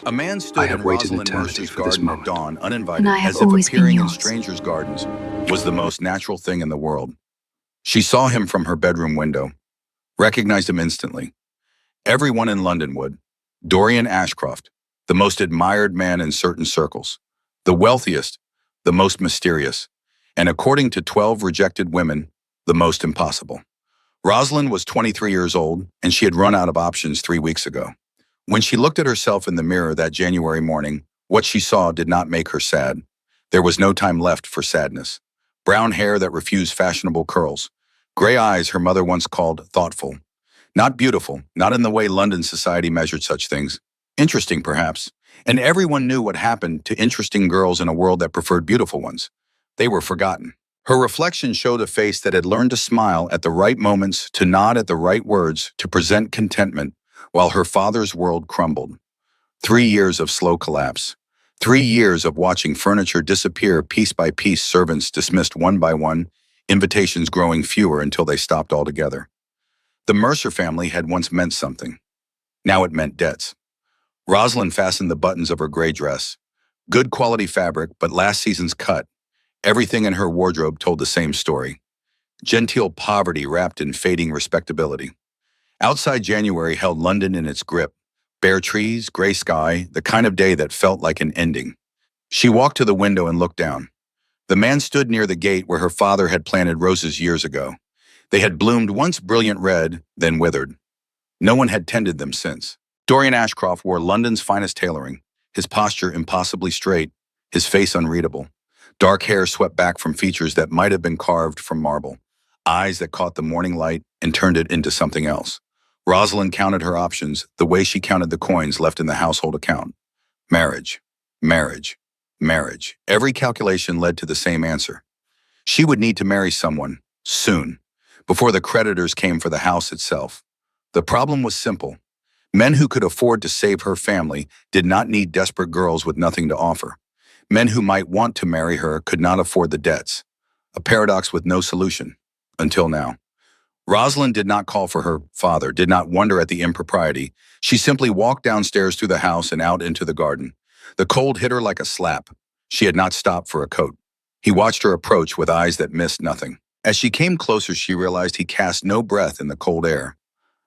A man I stood in have waited an Rosalind eternity Mercer's for this garden at moment. dawn, And I uninvited, have as if always been appearing in yours. strangers' gardens was the most natural thing in the world. She saw him from her bedroom window, recognized him instantly. Everyone in London would. Dorian Ashcroft, the most admired man in certain circles, the wealthiest, the most mysterious, and according to 12 rejected women, the most impossible. Rosalind was 23 years old, and she had run out of options 3 weeks ago. When she looked at herself in the mirror that January morning, what she saw did not make her sad. There was no time left for sadness. Brown hair that refused fashionable curls. Gray eyes her mother once called thoughtful. Not beautiful, not in the way London society measured such things. Interesting, perhaps. And everyone knew what happened to interesting girls in a world that preferred beautiful ones. They were forgotten. Her reflection showed a face that had learned to smile at the right moments, to nod at the right words, to present contentment, while her father's world crumbled. 3 years of slow collapse. 3 years of watching furniture disappear piece by piece, servants dismissed one by one, invitations growing fewer until they stopped altogether. The Mercer family had once meant something. Now it meant debts. Rosalind fastened the buttons of her gray dress. Good quality fabric, but last season's cut. Everything in her wardrobe told the same story. Genteel poverty wrapped in fading respectability. Outside January held London in its grip. Bare trees, gray sky, the kind of day that felt like an ending. She walked to the window and looked down. The man stood near the gate where her father had planted roses years ago. They had bloomed once brilliant red, then withered. No one had tended them since. Dorian Ashcroft wore London's finest tailoring, his posture impossibly straight, his face unreadable. Dark hair swept back from features that might have been carved from marble, eyes that caught the morning light and turned it into something else. Rosalind counted her options the way she counted the coins left in the household account. Marriage, marriage, marriage. Every calculation led to the same answer. She would need to marry someone, soon, before the creditors came for the house itself. The problem was simple. Men who could afford to save her family did not need desperate girls with nothing to offer. Men who might want to marry her could not afford the debts. A paradox with no solution, until now. Rosalind did not call for her father, did not wonder at the impropriety. She simply walked downstairs through the house and out into the garden. The cold hit her like a slap. She had not stopped for a coat. He watched her approach with eyes that missed nothing. As she came closer, she realized he cast no breath in the cold air.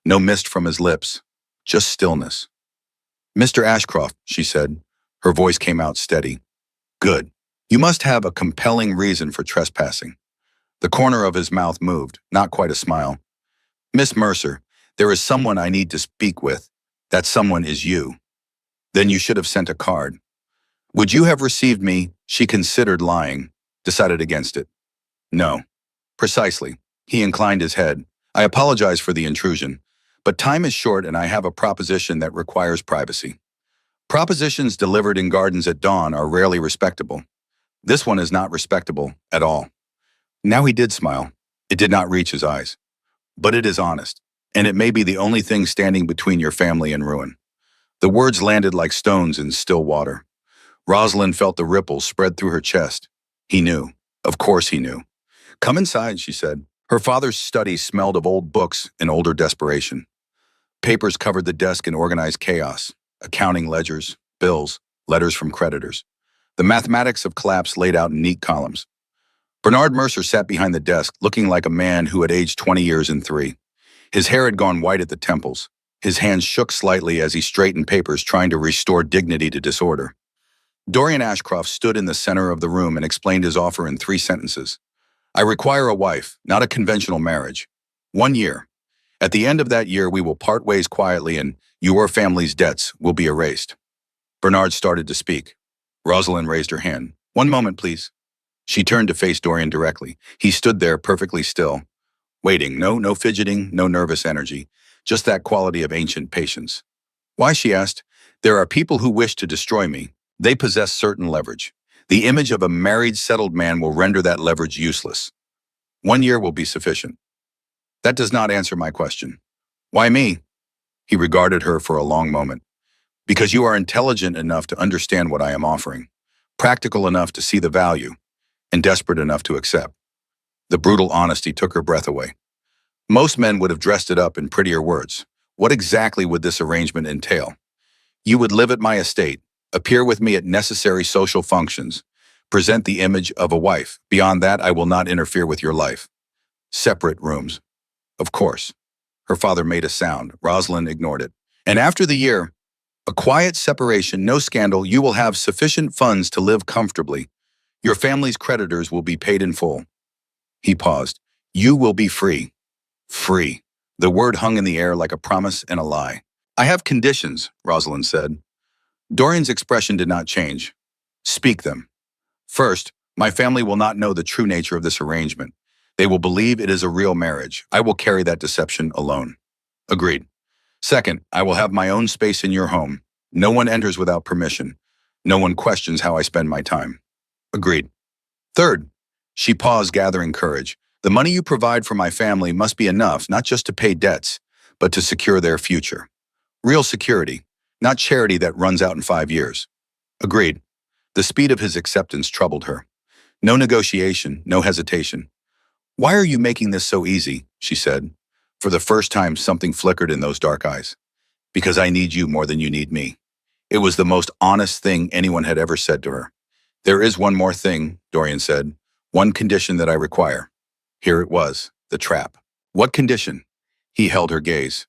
No mist from his lips, just stillness. "Mr. Ashcroft," she said. Her voice came out steady. "Good. You must have a compelling reason for trespassing." The corner of his mouth moved, not quite a smile. "Miss Mercer, there is someone I need to speak with. That someone is you." "Then you should have sent a card." "Would you have received me?" She considered lying, decided against it. "No." "Precisely." He inclined his head. "I apologize for the intrusion, but time is short and I have a proposition that requires privacy. Propositions delivered in gardens at dawn are rarely respectable. This one is not respectable at all." Now he did smile. It did not reach his eyes. "But it is honest, and it may be the only thing standing between your family and ruin." The words landed like stones in still water. Rosalind felt the ripples spread through her chest. He knew. Of course he knew. "Come inside," she said. Her father's study smelled of old books and older desperation. Papers covered the desk in organized chaos. Accounting ledgers, bills, letters from creditors. The mathematics of collapse laid out in neat columns. Bernard Mercer sat behind the desk, looking like a man who had aged 20 years in 3. His hair had gone white at the temples. His hands shook slightly as he straightened papers, trying to restore dignity to disorder. Dorian Ashcroft stood in the center of the room and explained his offer in 3 sentences. "I require a wife, not a conventional marriage. 1 year. At the end of that year, we will part ways quietly and your family's debts will be erased." Bernard started to speak. Rosalind raised her hand. "1 moment, please." She turned to face Dorian directly. He stood there perfectly still, waiting. No fidgeting, no nervous energy, just that quality of ancient patience. "Why?" she asked. "There are people who wish to destroy me. They possess certain leverage. The image of a married, settled man will render that leverage useless. 1 year will be sufficient." "That does not answer my question." "Why me?" He regarded her for a long moment. "Because you are intelligent enough to understand what I am offering, practical enough to see the value, and desperate enough to accept." The brutal honesty took her breath away. Most men would have dressed it up in prettier words. What exactly would this arrangement entail? You would live at my estate, appear with me at necessary social functions, present the image of a wife. Beyond that, I will not interfere with your life. Separate rooms. Of course. Her father made a sound. Rosalind ignored it. And after the year, a quiet separation, no scandal, you will have sufficient funds to live comfortably. Your family's creditors will be paid in full. He paused. You will be free. Free. The word hung in the air like a promise and a lie. I have conditions, Rosalind said. Dorian's expression did not change. Speak them. First, my family will not know the true nature of this arrangement. They will believe it is a real marriage. I will carry that deception alone. Agreed. Second, I will have my own space in your home. No one enters without permission. No one questions how I spend my time. Agreed. Third, she paused, gathering courage. The money you provide for my family must be enough, not just to pay debts, but to secure their future. Real security, not charity that runs out in 5 years. Agreed. The speed of his acceptance troubled her. No negotiation, no hesitation. Why are you making this so easy? She said. For the first time, something flickered in those dark eyes. Because I need you more than you need me. It was the most honest thing anyone had ever said to her. There is one more thing, Dorian said. One condition that I require. Here it was, the trap. What condition? He held her gaze.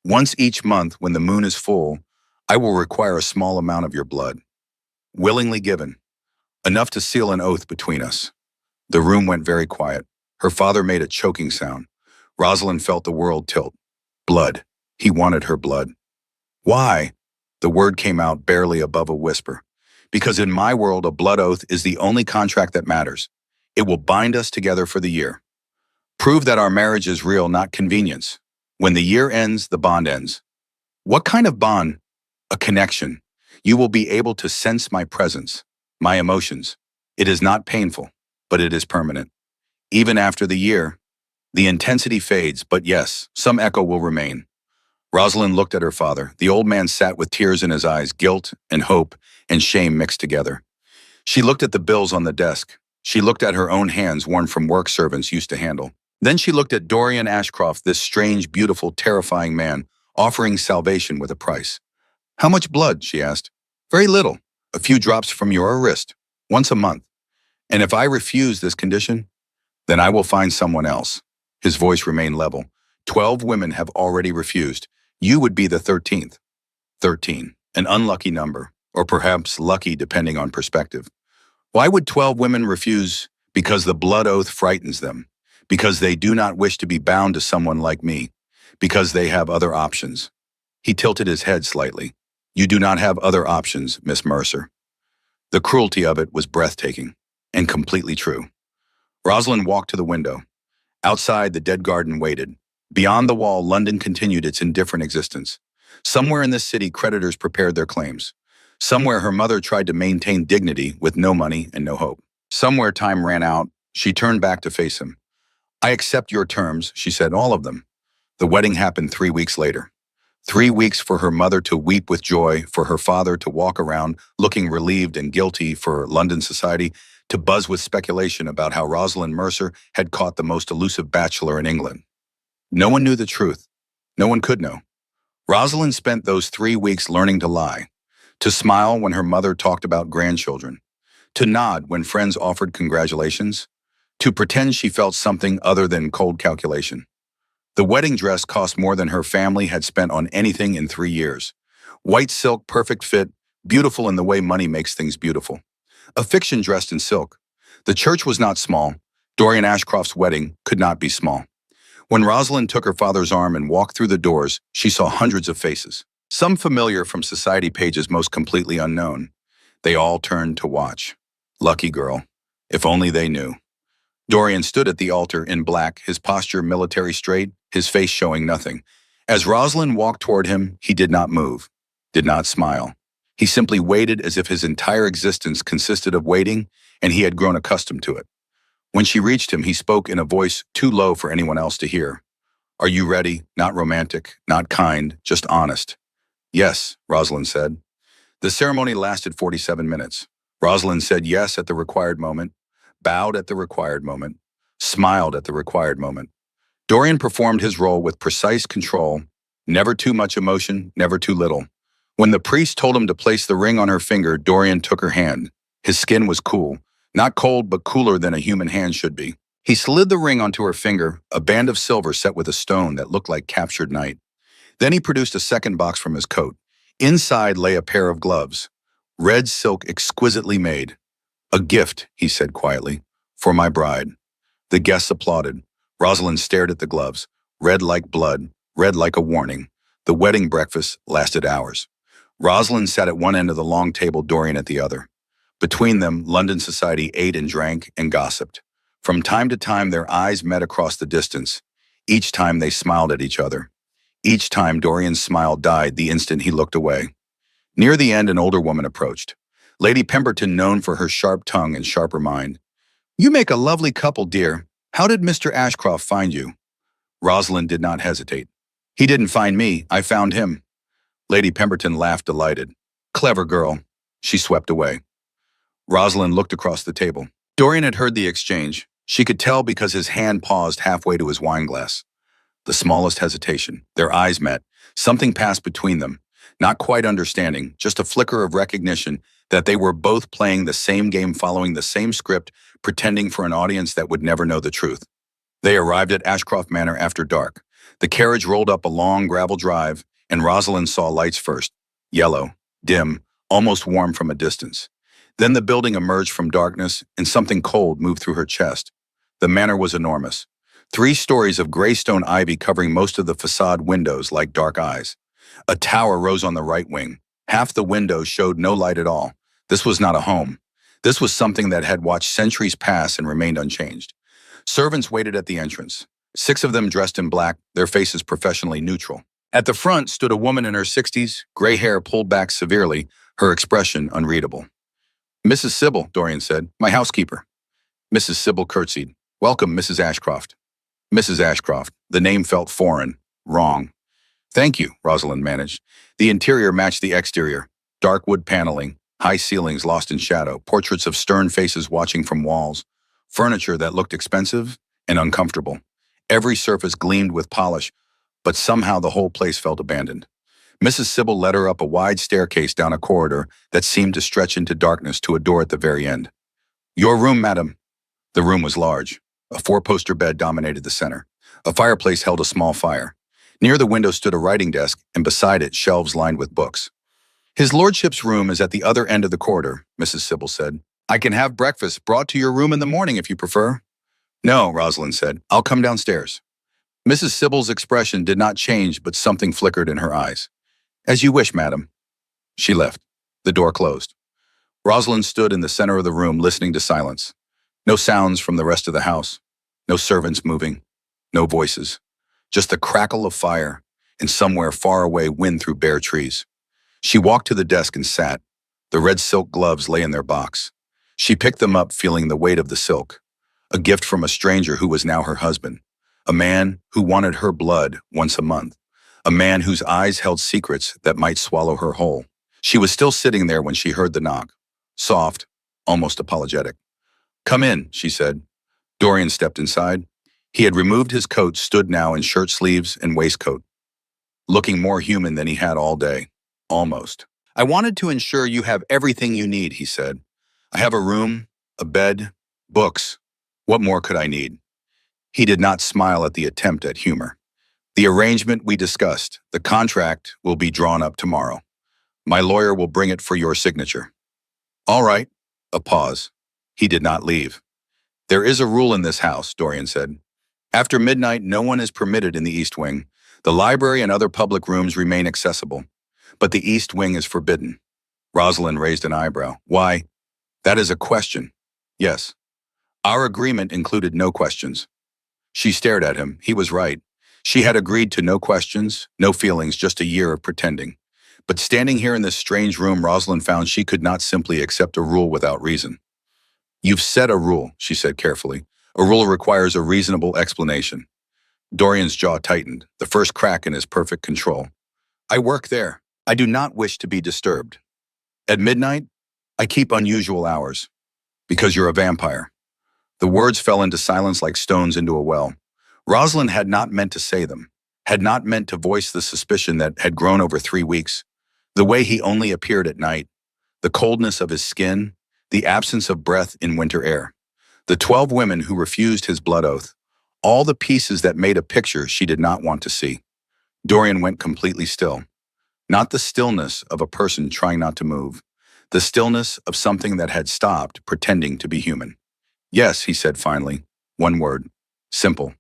Once each month, when the moon is full, I will require a small amount of your blood. Willingly given. Enough to seal an oath between us. The room went very quiet. Her father made a choking sound. Rosalind felt the world tilt. Blood. He wanted her blood. Why? The word came out barely above a whisper. Because in my world, a blood oath is the only contract that matters. It will bind us together for the year. Prove that our marriage is real, not convenience. When the year ends, the bond ends. What kind of bond? A connection. You will be able to sense my presence, my emotions. It is not painful, but it is permanent. Even after the year, the intensity fades, but yes, some echo will remain. Rosalind looked at her father. The old man sat with tears in his eyes, guilt and hope and shame mixed together. She looked at the bills on the desk. She looked at her own hands worn from work servants used to handle. Then she looked at Dorian Ashcroft, this strange, beautiful, terrifying man, offering salvation with a price. How much blood? She asked. Very little. A few drops from your wrist, once a month. And if I refuse this condition, then I will find someone else. His voice remained level. 12 women have already refused. You would be the 13th. 13, an unlucky number, or perhaps lucky depending on perspective. Why would 12 women refuse? Because the blood oath frightens them. Because they do not wish to be bound to someone like me. Because they have other options. He tilted his head slightly. You do not have other options, Miss Mercer. The cruelty of it was breathtaking, and completely true. Rosalind walked to the window. Outside, the dead garden waited. Beyond the wall, London continued its indifferent existence. Somewhere in this city, creditors prepared their claims. Somewhere, her mother tried to maintain dignity with no money and no hope. Somewhere, time ran out. She turned back to face him. I accept your terms, she said, all of them. The wedding happened 3 weeks later. 3 weeks for her mother to weep with joy, for her father to walk around looking relieved and guilty, for London society to buzz with speculation about how Rosalind Mercer had caught the most elusive bachelor in England. No one knew the truth. No one could know. Rosalind spent those 3 weeks learning to lie, to smile when her mother talked about grandchildren, to nod when friends offered congratulations, to pretend she felt something other than cold calculation. The wedding dress cost more than her family had spent on anything in 3 years. White silk, perfect fit, beautiful in the way money makes things beautiful. A fiction dressed in silk. The church was not small. Dorian Ashcroft's wedding could not be small. When Rosalind took her father's arm and walked through the doors, she saw hundreds of faces. Some familiar from society pages, most completely unknown. They all turned to watch. Lucky girl. If only they knew. Dorian stood at the altar in black, his posture military straight, his face showing nothing. As Rosalind walked toward him, he did not move, did not smile. He simply waited as if his entire existence consisted of waiting, and he had grown accustomed to it. When she reached him, he spoke in a voice too low for anyone else to hear. Are you ready? Not romantic, not kind, just honest. Yes, Rosalind said. The ceremony lasted 47 minutes. Rosalind said yes at the required moment, bowed at the required moment, smiled at the required moment. Dorian performed his role with precise control, never too much emotion, never too little. When the priest told him to place the ring on her finger, Dorian took her hand. His skin was cool. Not cold, but cooler than a human hand should be. He slid the ring onto her finger, a band of silver set with a stone that looked like captured night. Then he produced a second box from his coat. Inside lay a pair of gloves, red silk exquisitely made. A gift, he said quietly, for my bride. The guests applauded. Rosalind stared at the gloves, red like blood, red like a warning. The wedding breakfast lasted hours. Rosalind sat at one end of the long table, Dorian at the other. Between them, London society ate and drank and gossiped. From time to time, their eyes met across the distance. Each time they smiled at each other. Each time Dorian's smile died the instant he looked away. Near the end, an older woman approached. Lady Pemberton, known for her sharp tongue and sharper mind. You make a lovely couple, dear. How did Mr. Ashcroft find you? Rosalind did not hesitate. He didn't find me, I found him. Lady Pemberton laughed, delighted. Clever girl. She swept away. Rosalind looked across the table. Dorian had heard the exchange. She could tell because his hand paused halfway to his wineglass. The smallest hesitation. Their eyes met. Something passed between them. Not quite understanding, just a flicker of recognition that they were both playing the same game, following the same script, pretending for an audience that would never know the truth. They arrived at Ashcroft Manor after dark. The carriage rolled up a long gravel drive, and Rosalind saw lights first. Yellow, dim, almost warm from a distance. Then the building emerged from darkness, and something cold moved through her chest. The manor was enormous. 3 stories of gray stone ivy covering most of the facade windows like dark eyes. A tower rose on the right wing. Half the windows showed no light at all. This was not a home. This was something that had watched centuries pass and remained unchanged. Servants waited at the entrance. 6 of them dressed in black, their faces professionally neutral. At the front stood a woman in her 60s, gray hair pulled back severely, her expression unreadable. Mrs. Sybil, Dorian said, my housekeeper. Mrs. Sybil curtsied. Welcome, Mrs. Ashcroft. Mrs. Ashcroft. The name felt foreign, wrong. Thank you, Rosalind managed. The interior matched the exterior. Dark wood paneling, high ceilings lost in shadow, portraits of stern faces watching from walls, furniture that looked expensive and uncomfortable. Every surface gleamed with polish, but somehow the whole place felt abandoned. Mrs. Sybil led her up a wide staircase down a corridor that seemed to stretch into darkness to a door at the very end. Your room, madam. The room was large. A 4-poster bed dominated the center. A fireplace held a small fire. Near the window stood a writing desk, and beside it, shelves lined with books. His lordship's room is at the other end of the corridor, Mrs. Sybil said. I can have breakfast brought to your room in the morning if you prefer. No, Rosalind said. I'll come downstairs. Mrs. Sybil's expression did not change, but something flickered in her eyes. As you wish, madam. She left. The door closed. Rosalind stood in the center of the room, listening to silence. No sounds from the rest of the house. No servants moving. No voices. Just the crackle of fire, and somewhere far away, wind through bare trees. She walked to the desk and sat. The red silk gloves lay in their box. She picked them up, feeling the weight of the silk. A gift from a stranger who was now her husband. A man who wanted her blood once a month. A man whose eyes held secrets that might swallow her whole. She was still sitting there when she heard the knock. Soft, almost apologetic. Come in, she said. Dorian stepped inside. He had removed his coat, stood now in shirt sleeves and waistcoat, looking more human than he had all day. Almost. I wanted to ensure you have everything you need, he said. I have a room, a bed, books. What more could I need? He did not smile at the attempt at humor. The arrangement we discussed, the contract, will be drawn up tomorrow. My lawyer will bring it for your signature. All right. A pause. He did not leave. There is a rule in this house, Dorian said. After midnight, no one is permitted in the East Wing. The library and other public rooms remain accessible, but the East Wing is forbidden. Rosalind raised an eyebrow. Why? That is a question. Yes. Our agreement included no questions. She stared at him. He was right. She had agreed to no questions, no feelings, just a year of pretending. But standing here in this strange room, Rosalind found she could not simply accept a rule without reason. You've set a rule, she said carefully. A rule requires a reasonable explanation. Dorian's jaw tightened, the first crack in his perfect control. I work there. I do not wish to be disturbed. At midnight, I keep unusual hours. Because you're a vampire. The words fell into silence like stones into a well. Rosalind had not meant to say them, had not meant to voice the suspicion that had grown over 3 weeks. The way he only appeared at night, the coldness of his skin, the absence of breath in winter air. The 12 women who refused his blood oath. All the pieces that made a picture she did not want to see. Dorian went completely still. Not the stillness of a person trying not to move. The stillness of something that had stopped pretending to be human. Yes, he said finally. One word. Simple.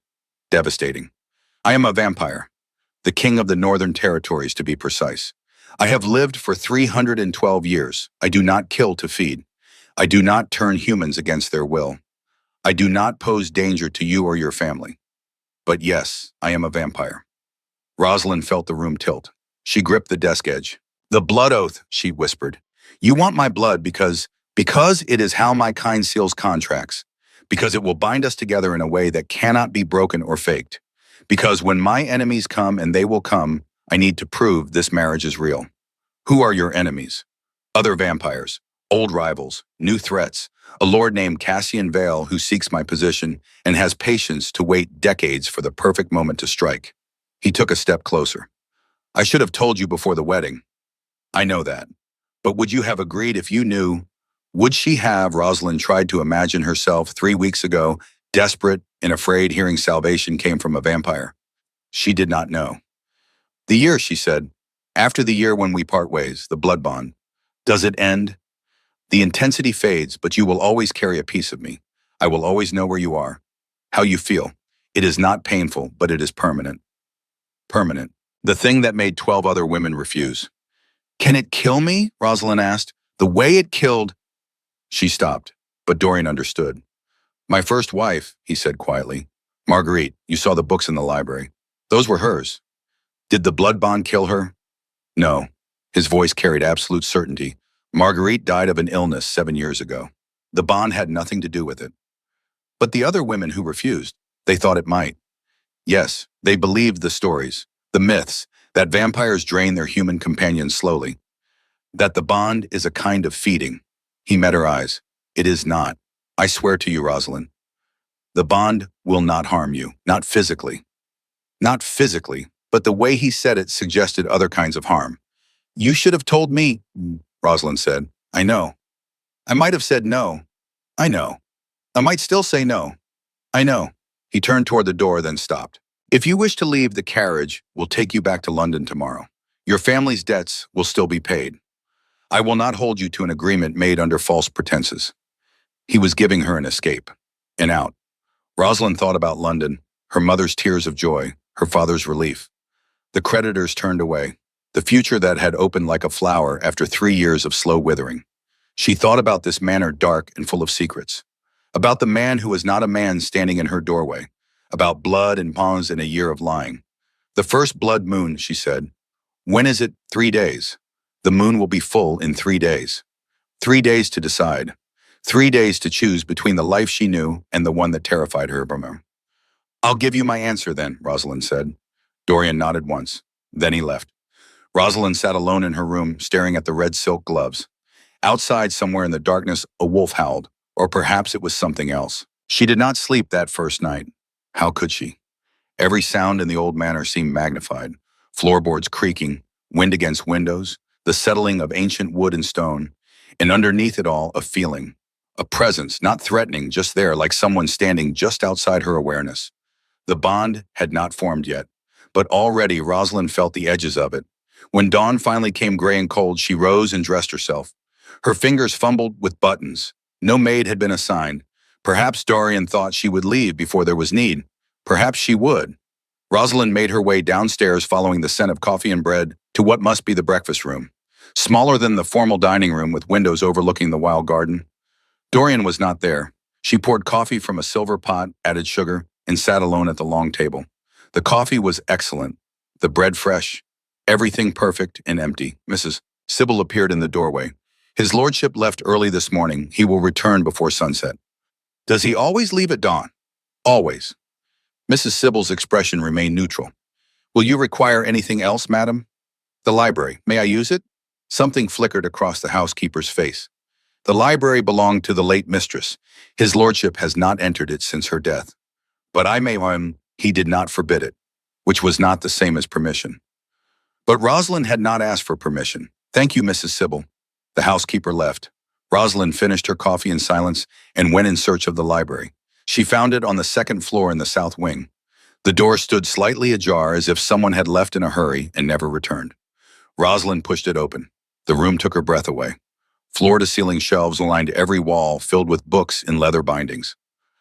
Devastating. I am a vampire. The king of the Northern Territories, to be precise. I have lived for 312 years. I do not kill to feed. I do not turn humans against their will. I do not pose danger to you or your family. But yes, I am a vampire. Rosalind felt the room tilt. She gripped the desk edge. The blood oath, she whispered. You want my blood because it is how my kind seals contracts. Because it will bind us together in a way that cannot be broken or faked. Because when my enemies come, and they will come, I need to prove this marriage is real. Who are your enemies? Other vampires, old rivals, new threats, a lord named Cassian Vale who seeks my position and has patience to wait decades for the perfect moment to strike. He took a step closer. I should have told you before the wedding. I know that. But would you have agreed if you knew? Would she have? Rosalind tried to imagine herself 3 weeks ago, desperate and afraid hearing salvation came from a vampire. She did not know. The year, she said. After the year when we part ways, the blood bond. Does it end? The intensity fades, but you will always carry a piece of me. I will always know where you are, how you feel. It is not painful, but it is permanent. Permanent. The thing that made 12 other women refuse. Can it kill me? Rosalind asked. The way it killed. She stopped, but Dorian understood. My first wife, he said quietly. Marguerite, you saw the books in the library. Those were hers. Did the blood bond kill her? No. His voice carried absolute certainty. Marguerite died of an illness 7 years ago. The bond had nothing to do with it. But the other women who refused, they thought it might. Yes, they believed the stories, the myths, that vampires drain their human companions slowly. That the bond is a kind of feeding. He met her eyes. It is not. I swear to you, Rosalind. The bond will not harm you, not physically. Not physically, but the way he said it suggested other kinds of harm. You should have told me, Rosalind said. I know. I might have said no. I know. I might still say no. I know. He turned toward the door, then stopped. If you wish to leave, the carriage will take you back to London tomorrow. Your family's debts will still be paid. I will not hold you to an agreement made under false pretenses. He was giving her an escape, an out. Rosalind thought about London, her mother's tears of joy, her father's relief. The creditors turned away, the future that had opened like a flower after 3 years of slow withering. She thought about this manor dark and full of secrets, about the man who was not a man standing in her doorway, about blood and pawns in a year of lying. The first blood moon, she said. When is it? 3 days. The moon will be full in 3 days. 3 days to decide. 3 days to choose between the life she knew and the one that terrified her. I'll give you my answer then, Rosalind said. Dorian nodded once. Then he left. Rosalind sat alone in her room, staring at the red silk gloves. Outside, somewhere in the darkness, a wolf howled, or perhaps it was something else. She did not sleep that first night. How could she? Every sound in the old manor seemed magnified. Floorboards creaking, wind against windows, the settling of ancient wood and stone, and underneath it all, a feeling. A presence, not threatening, just there, like someone standing just outside her awareness. The bond had not formed yet, but already Rosalind felt the edges of it. When dawn finally came gray and cold, she rose and dressed herself. Her fingers fumbled with buttons. No maid had been assigned. Perhaps Dorian thought she would leave before there was need. Perhaps she would. Rosalind made her way downstairs, following the scent of coffee and bread, to what must be the breakfast room. Smaller than the formal dining room with windows overlooking the wild garden. Dorian was not there. She poured coffee from a silver pot, added sugar, and sat alone at the long table. The coffee was excellent, the bread fresh, everything perfect and empty. Mrs. Sybil appeared in the doorway. His lordship left early this morning. He will return before sunset. Does he always leave at dawn? Always. Mrs. Sybil's expression remained neutral. Will you require anything else, madam? The library. May I use it? Something flickered across the housekeeper's face. The library belonged to the late mistress. His lordship has not entered it since her death. But I may, he did not forbid it, which was not the same as permission. But Rosalind had not asked for permission. Thank you, Mrs. Sybil. The housekeeper left. Rosalind finished her coffee in silence and went in search of the library. She found it on the second floor in the south wing. The door stood slightly ajar as if someone had left in a hurry and never returned. Rosalind pushed it open. The room took her breath away. Floor-to-ceiling shelves lined every wall, filled with books in leather bindings.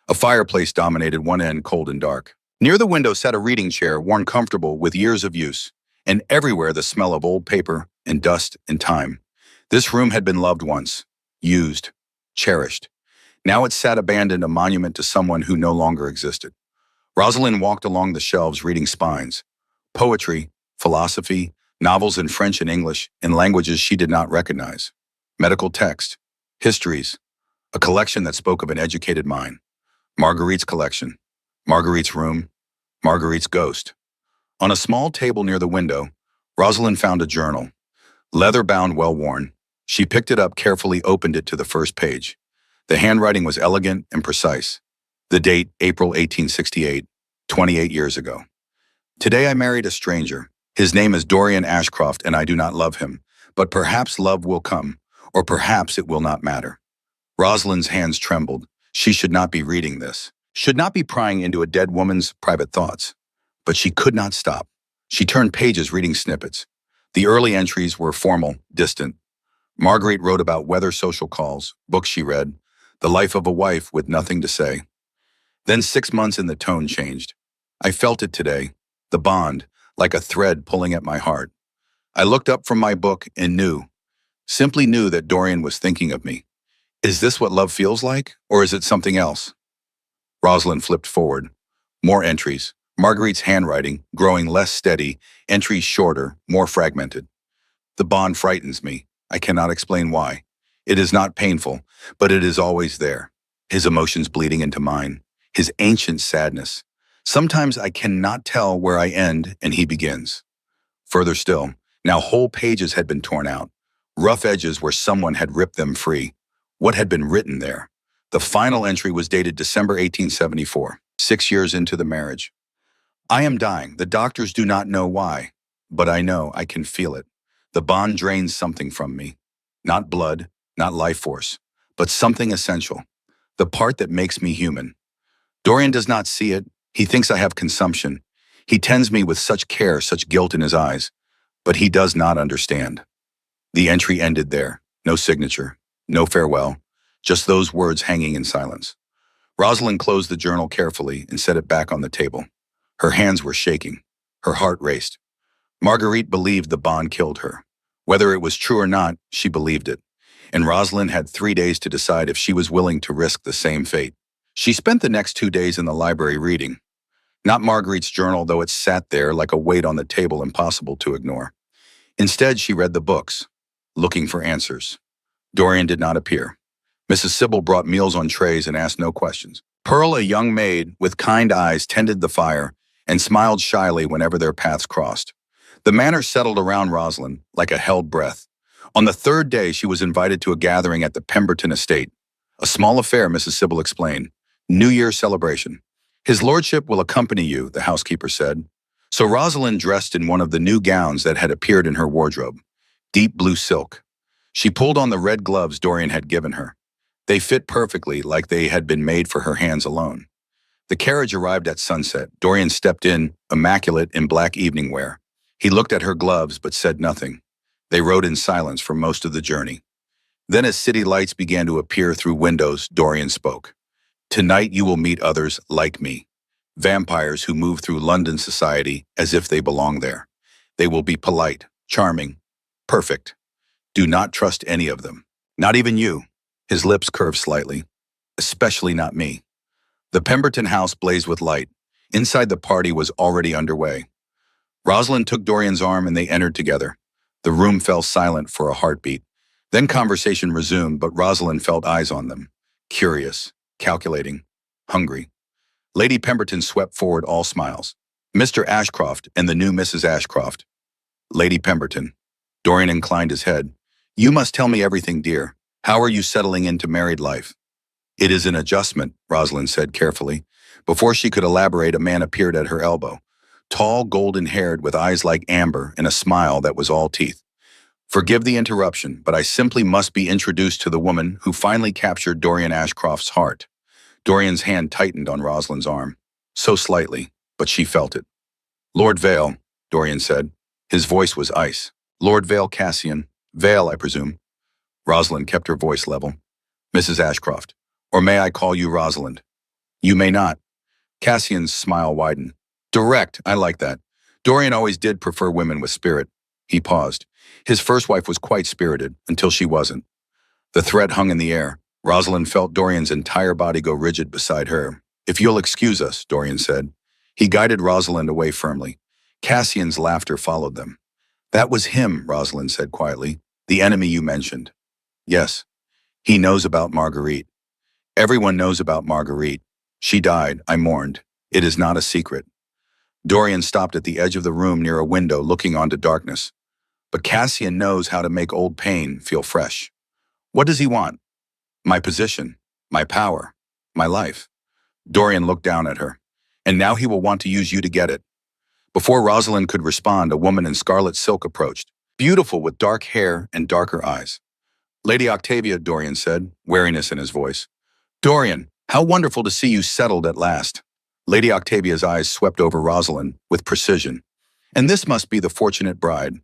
A fireplace dominated one end, cold and dark. Near the window sat a reading chair, worn comfortable with years of use, and everywhere the smell of old paper and dust and time. This room had been loved once, used, cherished. Now it sat abandoned, a monument to someone who no longer existed. Rosalind walked along the shelves reading spines, poetry, philosophy, novels in French and English in languages she did not recognize, medical text, histories, a collection that spoke of an educated mind. Marguerite's collection, Marguerite's room, Marguerite's ghost. On a small table near the window, Rosalind found a journal, leather-bound, well-worn. She picked it up carefully, opened it to the first page. The handwriting was elegant and precise. The date, April 1868, 28 years ago. Today I married a stranger. His name is Dorian Ashcroft, and I do not love him. But perhaps love will come, or perhaps it will not matter. Rosalind's hands trembled. She should not be reading this, should not be prying into a dead woman's private thoughts. But she could not stop. She turned pages reading snippets. The early entries were formal, distant. Marguerite wrote about weather, social calls, books she read, the life of a wife with nothing to say. Then 6 months and the tone changed. I felt it today, the bond, like a thread pulling at my heart. I looked up from my book and knew, simply knew that Dorian was thinking of me. Is this what love feels like, or is it something else? Rosalind flipped forward. More entries. Marguerite's handwriting, growing less steady, entries shorter, more fragmented. The bond frightens me. I cannot explain why. It is not painful, but it is always there. His emotions bleeding into mine. His ancient sadness. Sometimes I cannot tell where I end and he begins. Further still, now whole pages had been torn out. Rough edges where someone had ripped them free. What had been written there? The final entry was dated December 1874, 6 years into the marriage. I am dying. The doctors do not know why, but I know I can feel it. The bond drains something from me. Not blood, not life force, but something essential. The part that makes me human. Dorian does not see it. He thinks I have consumption. He tends me with such care, such guilt in his eyes, but he does not understand. The entry ended there. No signature, no farewell, just those words hanging in silence. Rosalind closed the journal carefully and set it back on the table. Her hands were shaking. Her heart raced. Marguerite believed the bond killed her. Whether it was true or not, she believed it. And Rosalind had 3 days to decide if she was willing to risk the same fate. She spent the next 2 days in the library reading. Not Marguerite's journal, though it sat there like a weight on the table impossible to ignore. Instead, she read the books, looking for answers. Dorian did not appear. Mrs. Sybil brought meals on trays and asked no questions. Pearl, a young maid with kind eyes, tended the fire and smiled shyly whenever their paths crossed. The manor settled around Rosalind like a held breath. On the 3rd day, she was invited to a gathering at the Pemberton estate. A small affair, Mrs. Sybil explained. New Year's celebration. His lordship will accompany you, the housekeeper said. So Rosalind dressed in one of the new gowns that had appeared in her wardrobe. Deep blue silk. She pulled on the red gloves Dorian had given her. They fit perfectly, like they had been made for her hands alone. The carriage arrived at sunset. Dorian stepped in, immaculate in black evening wear. He looked at her gloves but said nothing. They rode in silence for most of the journey. Then as city lights began to appear through windows, Dorian spoke. Tonight you will meet others like me. Vampires who move through London society as if they belong there. They will be polite, charming, perfect. Do not trust any of them. Not even you. His lips curved slightly. Especially not me. The Pemberton house blazed with light. Inside the party was already underway. Rosalind took Dorian's arm and they entered together. The room fell silent for a heartbeat. Then conversation resumed, but Rosalind felt eyes on them. Curious, calculating, hungry. Lady Pemberton swept forward, all smiles. Mr. Ashcroft and the new Mrs. Ashcroft. Lady Pemberton. Dorian inclined his head. You must tell me everything, dear. How are you settling into married life? It is an adjustment, Rosalind said carefully. Before she could elaborate, a man appeared at her elbow. Tall, golden-haired, with eyes like amber and a smile that was all teeth. Forgive the interruption, but I simply must be introduced to the woman who finally captured Dorian Ashcroft's heart. Dorian's hand tightened on Rosalind's arm. So slightly, but she felt it. Lord Vale, Dorian said. His voice was ice. Lord Vale Cassian. Vale, I presume. Rosalind kept her voice level. Mrs. Ashcroft. Or may I call you Rosalind? You may not. Cassian's smile widened. Direct, I like that. Dorian always did prefer women with spirit. He paused. His first wife was quite spirited, until she wasn't. The threat hung in the air. Rosalind felt Dorian's entire body go rigid beside her. If you'll excuse us, Dorian said. He guided Rosalind away firmly. Cassian's laughter followed them. That was him, Rosalind said quietly. The enemy you mentioned. Yes. He knows about Marguerite. Everyone knows about Marguerite. She died, I mourned. It is not a secret. Dorian stopped at the edge of the room near a window looking onto darkness. But Cassian knows how to make old pain feel fresh. What does he want? My position, my power, my life. Dorian looked down at her. And now he will want to use you to get it. Before Rosalind could respond, a woman in scarlet silk approached, beautiful with dark hair and darker eyes. Lady Octavia, Dorian said, wariness in his voice. Dorian, how wonderful to see you settled at last. Lady Octavia's eyes swept over Rosalind with precision. And this must be the fortunate bride.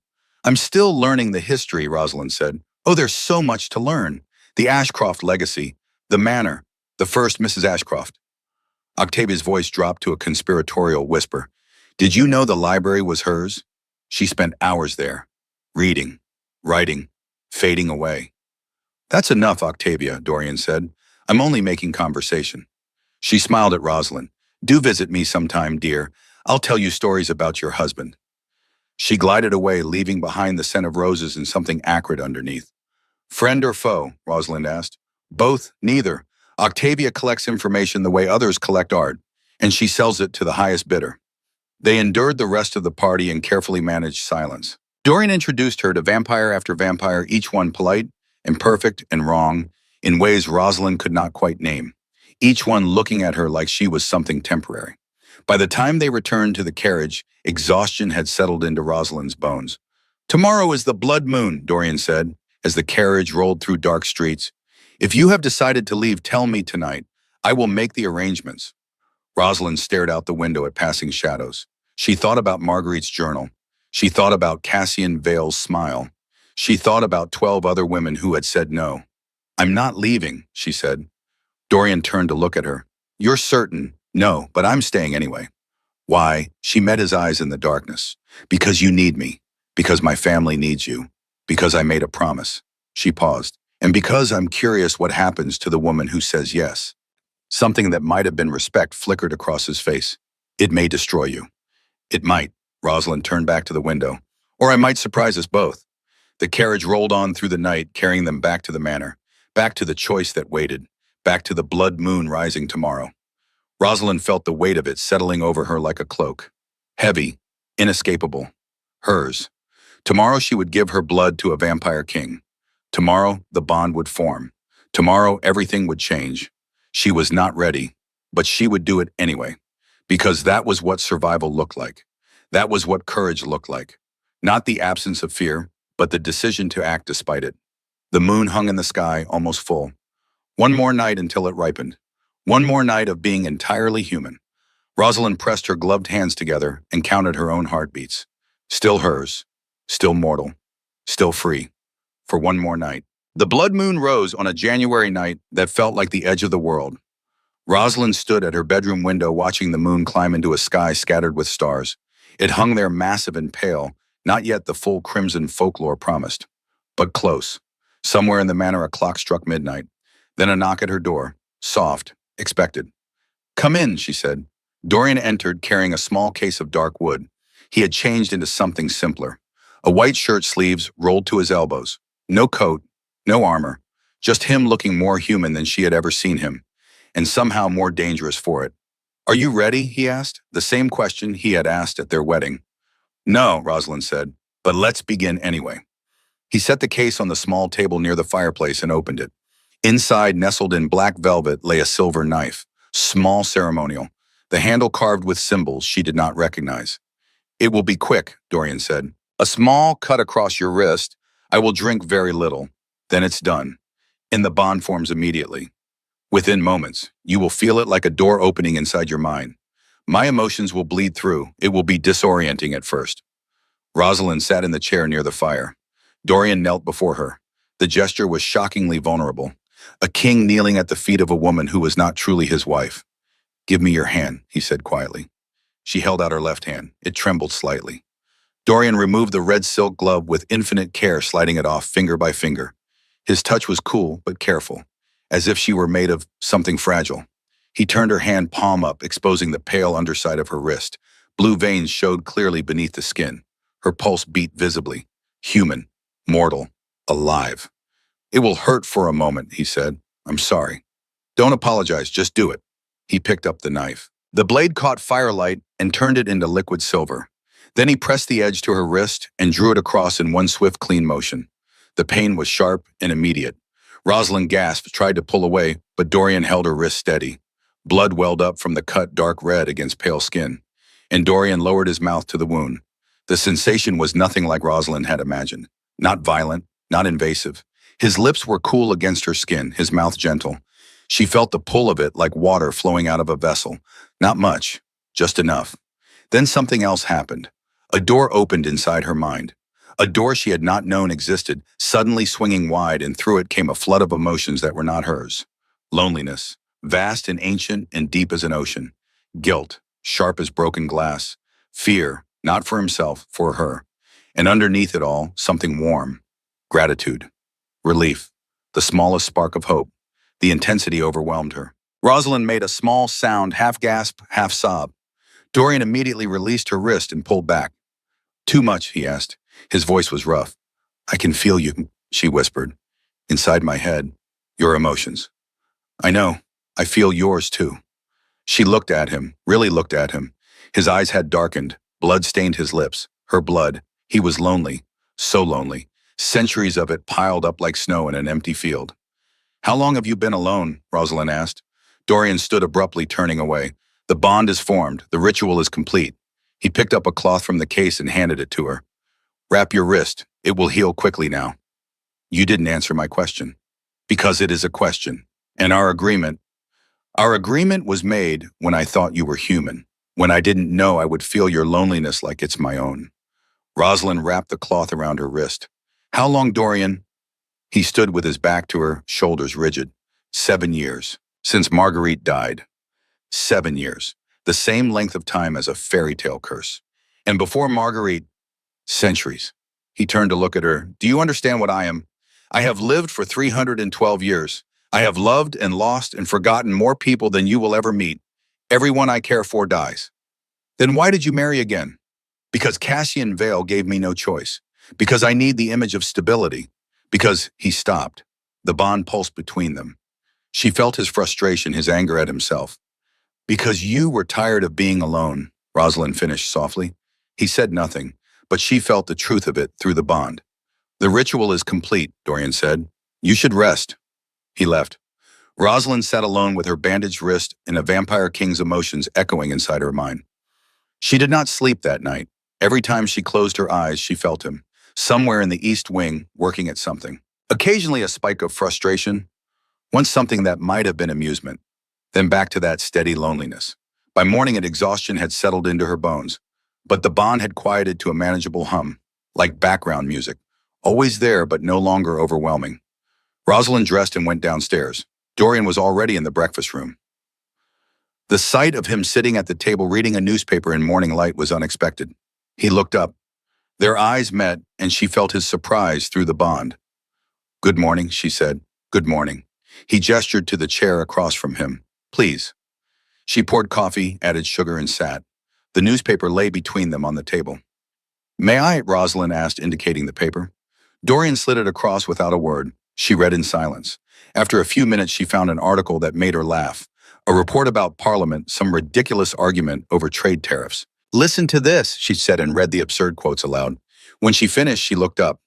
I'm still learning the history, Rosalind said. Oh, there's so much to learn. The Ashcroft legacy, the manor, the first Mrs. Ashcroft. Octavia's voice dropped to a conspiratorial whisper. Did you know the library was hers? She spent hours there, reading, writing, fading away. That's enough, Octavia, Dorian said. I'm only making conversation. She smiled at Rosalind. Do visit me sometime, dear. I'll tell you stories about your husband. She glided away, leaving behind the scent of roses and something acrid underneath. Friend or foe? Rosalind asked. Both, neither. Octavia collects information the way others collect art, and she sells it to the highest bidder. They endured the rest of the party in carefully managed silence. Dorian introduced her to vampire after vampire, each one polite, imperfect, and wrong, in ways Rosalind could not quite name, each one looking at her like she was something temporary. By the time they returned to the carriage, exhaustion had settled into Rosalind's bones. Tomorrow is the blood moon, Dorian said, as the carriage rolled through dark streets. If you have decided to leave, tell me tonight. I will make the arrangements. Rosalind stared out the window at passing shadows. She thought about Marguerite's journal. She thought about Cassian Vale's smile. She thought about 12 other women who had said no. I'm not leaving, she said. Dorian turned to look at her. You're certain? No, but I'm staying anyway. Why? She met his eyes in the darkness. Because you need me. Because my family needs you. Because I made a promise. She paused. And because I'm curious what happens to the woman who says yes. Something that might have been respect flickered across his face. It may destroy you. It might. Rosalind turned back to the window. Or I might surprise us both. The carriage rolled on through the night, carrying them back to the manor, back to the choice that waited, back to the blood moon rising tomorrow. Rosalind felt the weight of it settling over her like a cloak. Heavy, inescapable. Hers. Tomorrow she would give her blood to a vampire king. Tomorrow the bond would form. Tomorrow everything would change. She was not ready, but she would do it anyway. Because that was what survival looked like. That was what courage looked like. Not the absence of fear, but the decision to act despite it. The moon hung in the sky, almost full. One more night until it ripened. One more night of being entirely human. Rosalind pressed her gloved hands together and counted her own heartbeats. Still hers. Still mortal. Still free. For one more night. The blood moon rose on a January night that felt like the edge of the world. Rosalind stood at her bedroom window watching the moon climb into a sky scattered with stars. It hung there massive and pale, not yet the full crimson folklore promised. But close. Somewhere in the manor a clock struck midnight. Then a knock at her door. Soft. Expected. Come in, she said. Dorian entered carrying a small case of dark wood. He had changed into something simpler. A white shirt sleeves rolled to his elbows. No coat, no armor. Just him looking more human than she had ever seen him. And somehow more dangerous for it. Are you ready? He asked, the same question he had asked at their wedding. No, Rosalind said, but let's begin anyway. He set the case on the small table near the fireplace and opened it. Inside, nestled in black velvet, lay a silver knife, small ceremonial, the handle carved with symbols she did not recognize. It will be quick, Dorian said. A small cut across your wrist, I will drink very little. Then it's done. And the bond forms immediately. Within moments, you will feel it like a door opening inside your mind. My emotions will bleed through. It will be disorienting at first. Rosalind sat in the chair near the fire. Dorian knelt before her. The gesture was shockingly vulnerable. A king kneeling at the feet of a woman who was not truly his wife. Give me your hand, he said quietly. She held out her left hand. It trembled slightly. Dorian removed the red silk glove with infinite care, sliding it off finger by finger. His touch was cool but careful, as if she were made of something fragile. He turned her hand palm up, exposing the pale underside of her wrist. Blue veins showed clearly beneath the skin. Her pulse beat visibly. Human, mortal, alive. It will hurt for a moment, he said. I'm sorry. Don't apologize, just do it. He picked up the knife. The blade caught firelight and turned it into liquid silver. Then he pressed the edge to her wrist and drew it across in one swift, clean motion. The pain was sharp and immediate. Rosalind gasped, tried to pull away, but Dorian held her wrist steady. Blood welled up from the cut dark red against pale skin, and Dorian lowered his mouth to the wound. The sensation was nothing like Rosalind had imagined. Not violent, not invasive. His lips were cool against her skin, his mouth gentle. She felt the pull of it like water flowing out of a vessel. Not much, just enough. Then something else happened. A door opened inside her mind. A door she had not known existed, suddenly swinging wide, and through it came a flood of emotions that were not hers. Loneliness, vast and ancient and deep as an ocean. Guilt, sharp as broken glass. Fear, not for himself, for her. And underneath it all, something warm. Gratitude. Relief. The smallest spark of hope. The intensity overwhelmed her. Rosalind made a small sound, half gasp, half sob. Dorian immediately released her wrist and pulled back. Too much, he asked. His voice was rough. I can feel you, she whispered. Inside my head, your emotions. I know. I feel yours too. She looked at him, really looked at him. His eyes had darkened. Blood stained his lips. Her blood. He was lonely. So lonely. Centuries of it piled up like snow in an empty field. How long have you been alone? Rosalind asked. Dorian stood abruptly, turning away. The bond is formed. The ritual is complete. He picked up a cloth from the case and handed it to her. Wrap your wrist. It will heal quickly now. You didn't answer my question. Because it is a question. And our agreement was made when I thought you were human, when I didn't know I would feel your loneliness like it's my own. Rosalind wrapped the cloth around her wrist. How long, Dorian? He stood with his back to her, shoulders rigid. 7 years. Since Marguerite died. 7 years. The same length of time as a fairy tale curse. And before Marguerite, centuries. He turned to look at her. Do you understand what I am? I have lived for 312 years. I have loved and lost and forgotten more people than you will ever meet. Everyone I care for dies. Then why did you marry again? Because Cassian Vale gave me no choice. Because I need the image of stability. Because he stopped. The bond pulsed between them. She felt his frustration, his anger at himself. Because you were tired of being alone, Rosalind finished softly. He said nothing, but she felt the truth of it through the bond. The ritual is complete, Dorian said. You should rest. He left. Rosalind sat alone with her bandaged wrist and a vampire king's emotions echoing inside her mind. She did not sleep that night. Every time she closed her eyes, she felt him, somewhere in the east wing, working at something. Occasionally a spike of frustration, once something that might have been amusement, then back to that steady loneliness. By morning, exhaustion had settled into her bones, but the bond had quieted to a manageable hum, like background music, always there but no longer overwhelming. Rosalind dressed and went downstairs. Dorian was already in the breakfast room. The sight of him sitting at the table reading a newspaper in morning light was unexpected. He looked up. Their eyes met, and she felt his surprise through the bond. Good morning, she said. Good morning. He gestured to the chair across from him. Please. She poured coffee, added sugar, and sat. The newspaper lay between them on the table. May I? Rosalind asked, indicating the paper. Dorian slid it across without a word. She read in silence. After a few minutes, she found an article that made her laugh. A report about Parliament, some ridiculous argument over trade tariffs. Listen to this, she said and read the absurd quotes aloud. When she finished, she looked up.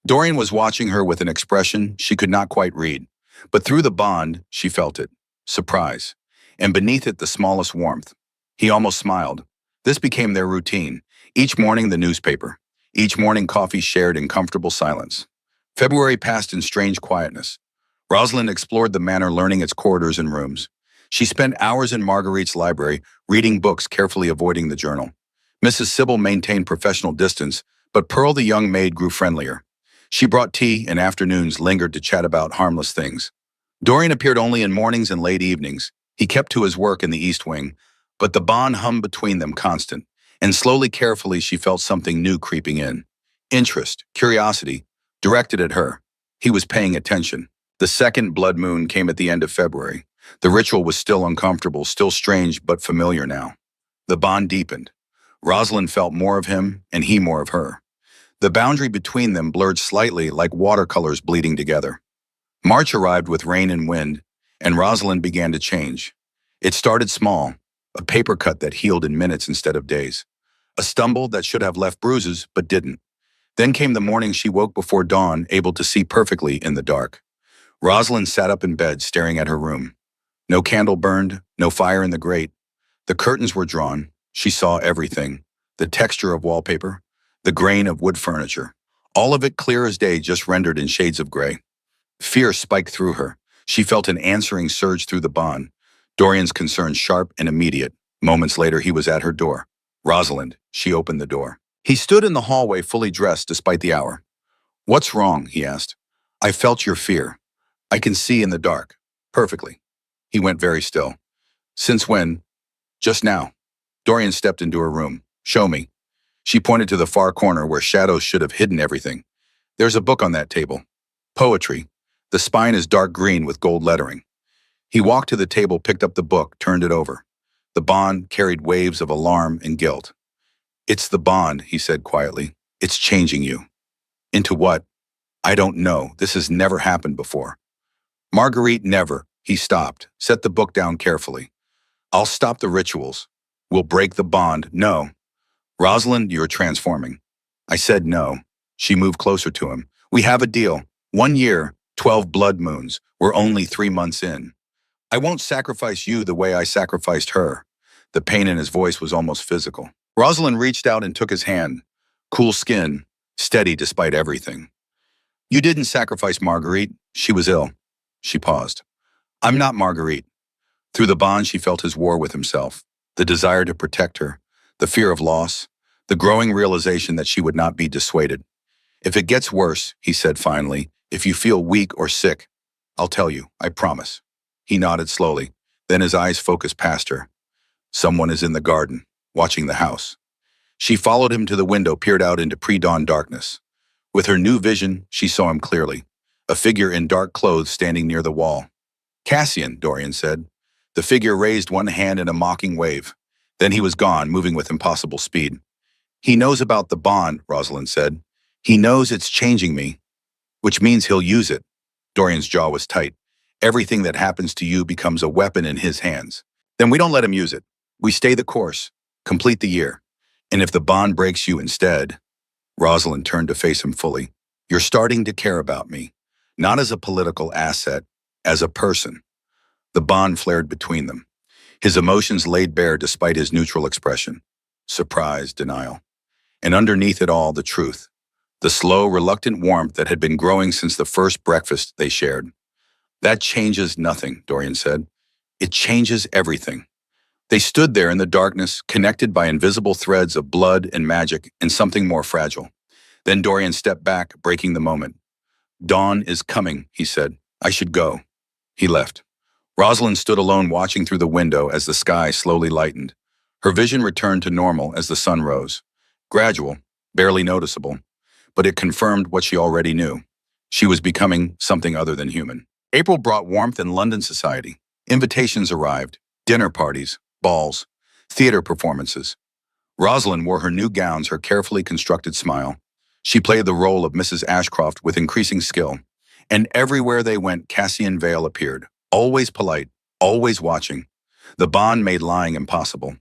Dorian was watching her with an expression she could not quite read. But through the bond, she felt it. Surprise. And beneath it, the smallest warmth. He almost smiled. This became their routine. Each morning, the newspaper. Each morning, coffee shared in comfortable silence. February passed in strange quietness. Rosalind explored the manor, learning its corridors and rooms. She spent hours in Marguerite's library, reading books, carefully avoiding the journal. Mrs. Sybil maintained professional distance, but Pearl, the young maid, grew friendlier. She brought tea and afternoons lingered to chat about harmless things. Dorian appeared only in mornings and late evenings. He kept to his work in the East Wing, but the bond hummed between them constant, and slowly, carefully, she felt something new creeping in. Interest, curiosity, directed at her. He was paying attention. The second blood moon came at the end of February. The ritual was still uncomfortable, still strange, but familiar now. The bond deepened. Rosalind felt more of him, and he more of her. The boundary between them blurred slightly, like watercolors bleeding together. March arrived with rain and wind, and Rosalind began to change. It started small, a paper cut that healed in minutes instead of days. A stumble that should have left bruises, but didn't. Then came the morning she woke before dawn, able to see perfectly in the dark. Rosalind sat up in bed, staring at her room. No candle burned, no fire in the grate. The curtains were drawn. She saw everything. The texture of wallpaper, the grain of wood furniture. All of it clear as day, just rendered in shades of gray. Fear spiked through her. She felt an answering surge through the bond. Dorian's concern sharp and immediate. Moments later, he was at her door. Rosalind, she opened the door. He stood in the hallway, fully dressed despite the hour. "What's wrong?" he asked. "I felt your fear. I can see in the dark. Perfectly." He went very still. "Since when?" "Just now." Dorian stepped into her room. "Show me." She pointed to the far corner where shadows should have hidden everything. "There's a book on that table. Poetry. The spine is dark green with gold lettering." He walked to the table, picked up the book, turned it over. The bond carried waves of alarm and guilt. "It's the bond," he said quietly. "It's changing you." "Into what?" "I don't know. This has never happened before." "Marguerite, never." He stopped, set the book down carefully. "I'll stop the rituals. We'll break the bond." "No." "Rosalind, you're transforming." I said no. She moved closer to him. "We have a deal. 1 year, 12 blood moons. We're only 3 months in. I won't sacrifice you the way I sacrificed her." The pain in his voice was almost physical. Rosalind reached out and took his hand. Cool skin, steady despite everything. "You didn't sacrifice Marguerite. She was ill." She paused. "I'm not Marguerite." Through the bond, she felt his war with himself, the desire to protect her, the fear of loss, the growing realization that she would not be dissuaded. "If it gets worse," he said finally, "if you feel weak or sick, I'll tell you, I promise." He nodded slowly, then his eyes focused past her. "Someone is in the garden, watching the house." She followed him to the window, peered out into pre-dawn darkness. With her new vision, she saw him clearly, a figure in dark clothes standing near the wall. "Cassian," Dorian said. The figure raised one hand in a mocking wave. Then he was gone, moving with impossible speed. "He knows about the bond," Rosalind said. "He knows it's changing me, which means he'll use it." Dorian's jaw was tight. "Everything that happens to you becomes a weapon in his hands. Then we don't let him use it. We stay the course, complete the year. And if the bond breaks you instead..." Rosalind turned to face him fully. "You're starting to care about me, not as a political asset, as a person." The bond flared between them. His emotions laid bare despite his neutral expression. Surprise, denial. And underneath it all, the truth. The slow, reluctant warmth that had been growing since the first breakfast they shared. "That changes nothing," Dorian said. "It changes everything." They stood there in the darkness, connected by invisible threads of blood and magic and something more fragile. Then Dorian stepped back, breaking the moment. "Dawn is coming," he said. "I should go." He left. Rosalind stood alone, watching through the window as the sky slowly lightened. Her vision returned to normal as the sun rose. Gradual, barely noticeable, but it confirmed what she already knew. She was becoming something other than human. April brought warmth in London society. Invitations arrived, dinner parties, balls, theater performances. Rosalind wore her new gowns, her carefully constructed smile. She played the role of Mrs. Ashcroft with increasing skill. And everywhere they went, Cassian Vale appeared, always polite, always watching. The bond made lying impossible.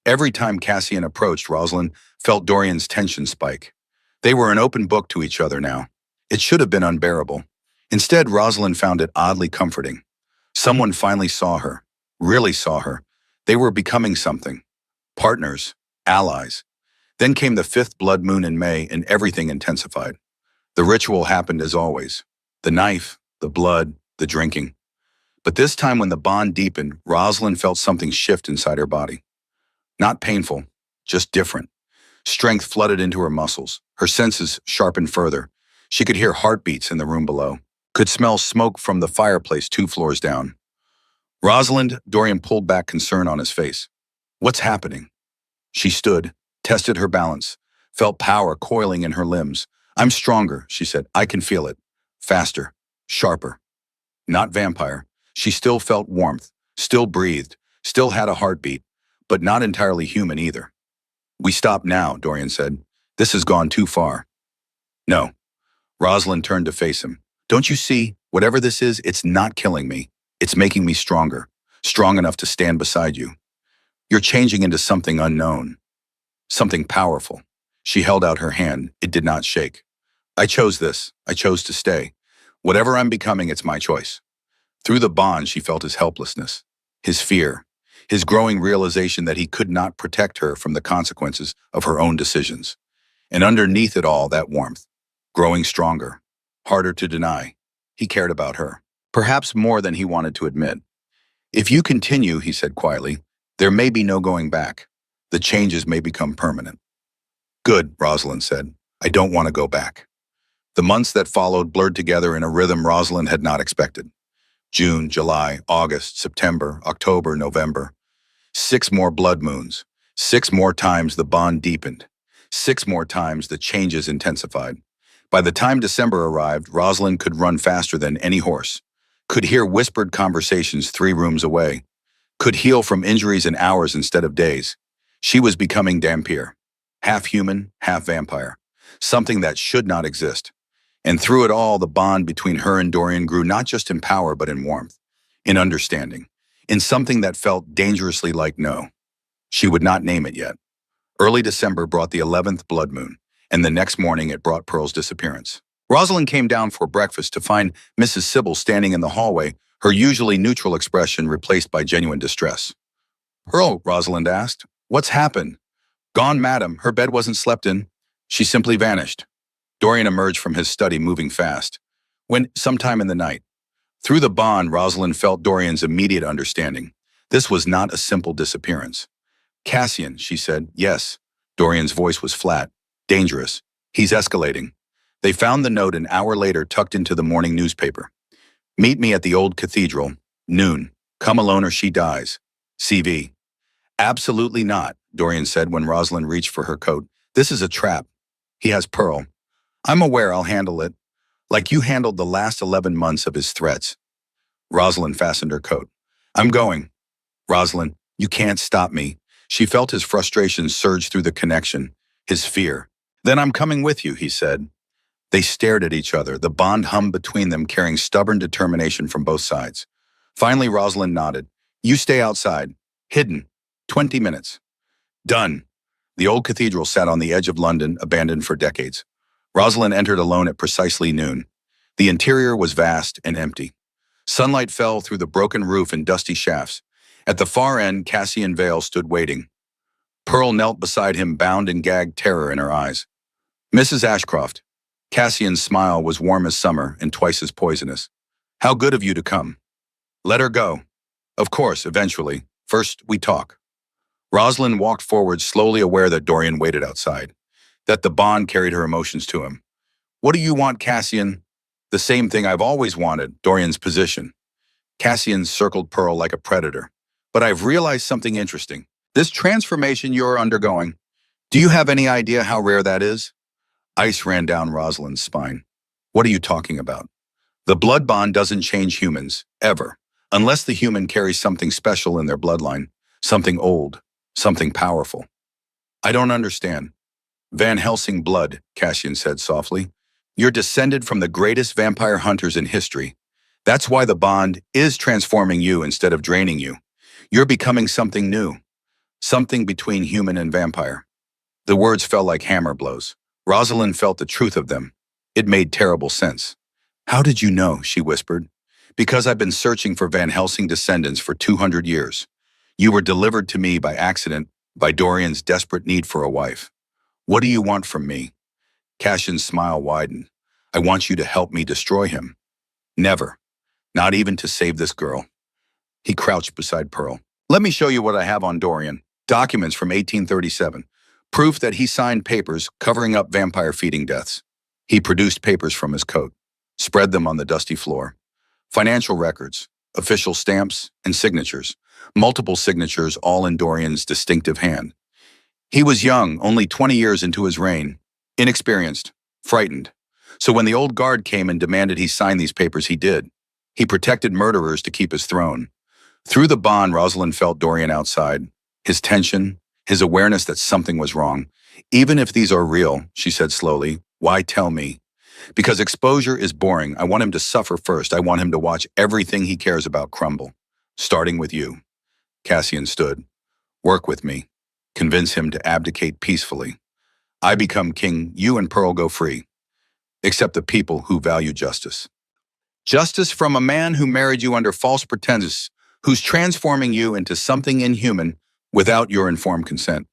Every time Cassian approached, Rosalind felt Dorian's tension spike. They were an open book to each other now. It should have been unbearable. Instead, Rosalind found it oddly comforting. Someone finally saw her, really saw her. They were becoming something. Partners, allies. Then came the 5th blood moon in May, and everything intensified. The ritual happened as always. The knife, the blood, the drinking. But this time when the bond deepened, Rosalind felt something shift inside her body. Not painful, just different. Strength flooded into her muscles. Her senses sharpened further. She could hear heartbeats in the room below. Could smell smoke from the fireplace 2 floors down. Rosalind, Dorian pulled back concern on his face. What's happening? She stood, tested her balance, felt power coiling in her limbs. I'm stronger, she said. I can feel it. Faster, sharper. Not vampire. She still felt warmth, still breathed, still had a heartbeat, but not entirely human either. We stop now, Dorian said. This has gone too far. No. Rosalind turned to face him. Don't you see? Whatever this is, it's not killing me. It's making me stronger, strong enough to stand beside you. You're changing into something unknown, something powerful. She held out her hand. It did not shake. I chose this. I chose to stay. Whatever I'm becoming, it's my choice. Through the bond, she felt his helplessness, his fear, his growing realization that he could not protect her from the consequences of her own decisions. And underneath it all, that warmth, growing stronger, harder to deny. He cared about her, perhaps more than he wanted to admit. If you continue, he said quietly, there may be no going back. The changes may become permanent. Good, Rosalind said. I don't want to go back. The months that followed blurred together in a rhythm Rosalind had not expected. June, July, August, September, October, November. 6 more blood moons. 6 more times the bond deepened. 6 more times the changes intensified. By the time December arrived, Rosalind could run faster than any horse, could hear whispered conversations 3 rooms away, could heal from injuries in hours instead of days. She was becoming Dampier, half human, half vampire, something that should not exist. And through it all, the bond between her and Dorian grew not just in power but in warmth, in understanding, in something that felt dangerously like no. She would not name it yet. Early December brought the 11th blood moon, and the next morning it brought Pearl's disappearance. Rosalind came down for breakfast to find Mrs. Sybil standing in the hallway, her usually neutral expression replaced by genuine distress. Pearl, Rosalind asked, what's happened? Gone, madam. Her bed wasn't slept in. She simply vanished. Dorian emerged from his study moving fast. Went sometime in the night. Through the bond, Rosalind felt Dorian's immediate understanding. This was not a simple disappearance. Cassian, she said. Yes. Dorian's voice was flat. Dangerous. He's escalating. They found the note an hour later tucked into the morning newspaper. Meet me at the old cathedral. Noon. Come alone or she dies. CV. Absolutely not, Dorian said when Rosalind reached for her coat. This is a trap. He has Pearl. I'm aware I'll handle it, like you handled the last 11 months of his threats. Rosalind fastened her coat. I'm going. Rosalind, you can't stop me. She felt his frustration surge through the connection, his fear. Then I'm coming with you, he said. They stared at each other, the bond hummed between them carrying stubborn determination from both sides. Finally, Rosalind nodded. You stay outside. Hidden. 20 minutes. Done. The old cathedral sat on the edge of London, abandoned for decades. Rosalind entered alone at precisely noon. The interior was vast and empty. Sunlight fell through the broken roof in dusty shafts. At the far end, Cassian Vale stood waiting. Pearl knelt beside him, bound in gagged terror in her eyes. Mrs. Ashcroft. Cassian's smile was warm as summer and twice as poisonous. How good of you to come. Let her go. Of course, eventually. First, we talk. Rosalind walked forward, slowly aware that Dorian waited outside, that the bond carried her emotions to him. What do you want, Cassian? The same thing I've always wanted, Dorian's position. Cassian circled Pearl like a predator. But I've realized something interesting. This transformation you're undergoing, do you have any idea how rare that is? Ice ran down Rosalind's spine. What are you talking about? The blood bond doesn't change humans, ever, unless the human carries something special in their bloodline, something old, something powerful. I don't understand. Van Helsing blood, Cassian said softly. You're descended from the greatest vampire hunters in history. That's why the bond is transforming you instead of draining you. You're becoming something new, something between human and vampire. The words fell like hammer blows. Rosalind felt the truth of them. It made terrible sense. How did you know? She whispered. Because I've been searching for Van Helsing descendants for 200 years. You were delivered to me by accident, by Dorian's desperate need for a wife. What do you want from me? Cassian's smile widened. I want you to help me destroy him. Never. Not even to save this girl. He crouched beside Pearl. Let me show you what I have on Dorian. Documents from 1837. Proof that he signed papers covering up vampire feeding deaths. He produced papers from his coat, spread them on the dusty floor. Financial records, official stamps, and signatures. Multiple signatures, all in Dorian's distinctive hand. He was young, only 20 years into his reign, inexperienced, frightened. So when the old guard came and demanded he sign these papers, he did. He protected murderers to keep his throne. Through the bond, Rosalind felt Dorian outside. His tension, his awareness that something was wrong. Even if these are real, she said slowly, why tell me? Because exposure is boring. I want him to suffer first. I want him to watch everything he cares about crumble. Starting with you. Cassian stood. Work with me. Convince him to abdicate peacefully. I become king, you and Pearl go free. Except the people who value justice. Justice from a man who married you under false pretenses, who's transforming you into something inhuman without your informed consent.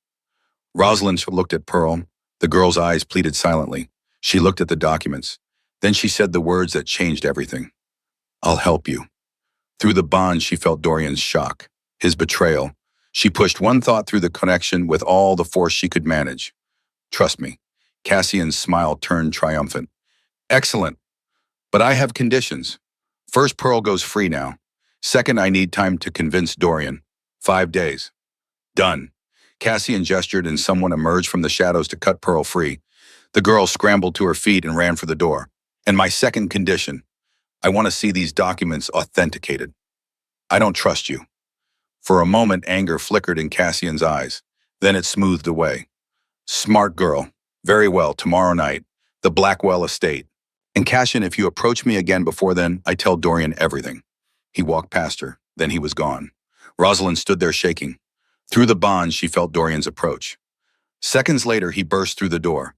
Rosalind looked at Pearl. The girl's eyes pleaded silently. She looked at the documents. Then she said the words that changed everything. I'll help you. Through the bond, she felt Dorian's shock, his betrayal. She pushed one thought through the connection with all the force she could manage. Trust me. Cassian's smile turned triumphant. Excellent. But I have conditions. First, Pearl goes free now. Second, I need time to convince Dorian. 5 days. Done. Cassian gestured and someone emerged from the shadows to cut Pearl free. The girl scrambled to her feet and ran for the door. And my second condition, I want to see these documents authenticated. I don't trust you. For a moment, anger flickered in Cassian's eyes. Then it smoothed away. Smart girl. Very well, tomorrow night. The Blackwell estate. And Cassian, if you approach me again before then, I tell Dorian everything. He walked past her. Then he was gone. Rosalind stood there shaking. Through the bond, she felt Dorian's approach. Seconds later, he burst through the door.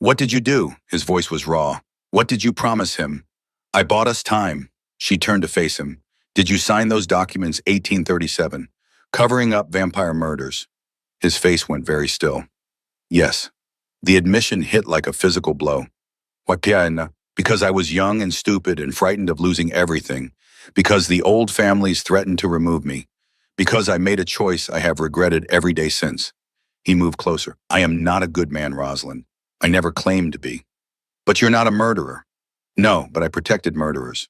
What did you do? His voice was raw. What did you promise him? I bought us time. She turned to face him. Did you sign those documents 1837, covering up vampire murders? His face went very still. Yes. The admission hit like a physical blow. What? Because I was young and stupid and frightened of losing everything. Because the old families threatened to remove me. Because I made a choice I have regretted every day since. He moved closer. I am not a good man, Rosalind. I never claimed to be. But you're not a murderer. No, but I protected murderers.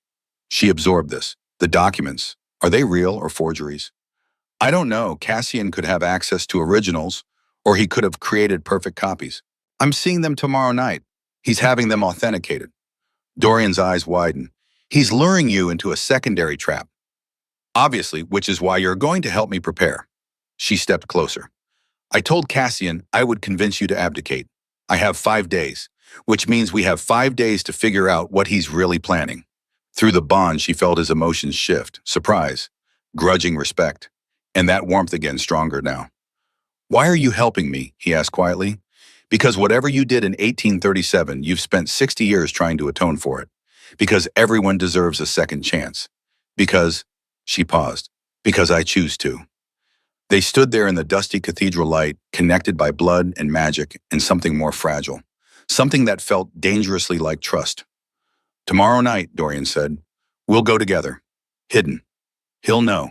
She absorbed this. The documents, are they real or forgeries? I don't know. Cassian could have access to originals, or he could have created perfect copies. I'm seeing them tomorrow night. He's having them authenticated. Dorian's eyes widened. He's luring you into a secondary trap. Obviously, which is why you're going to help me prepare. She stepped closer. I told Cassian I would convince you to abdicate. I have 5 days, which means we have 5 days to figure out what he's really planning. Through the bond, she felt his emotions shift, surprise, grudging respect, and that warmth again stronger now. Why are you helping me? He asked quietly. Because whatever you did in 1837, you've spent 60 years trying to atone for it. Because everyone deserves a second chance. Because, she paused, because I choose to. They stood there in the dusty cathedral light, connected by blood and magic and something more fragile. Something that felt dangerously like trust. Tomorrow night, Dorian said, we'll go together. Hidden. He'll know.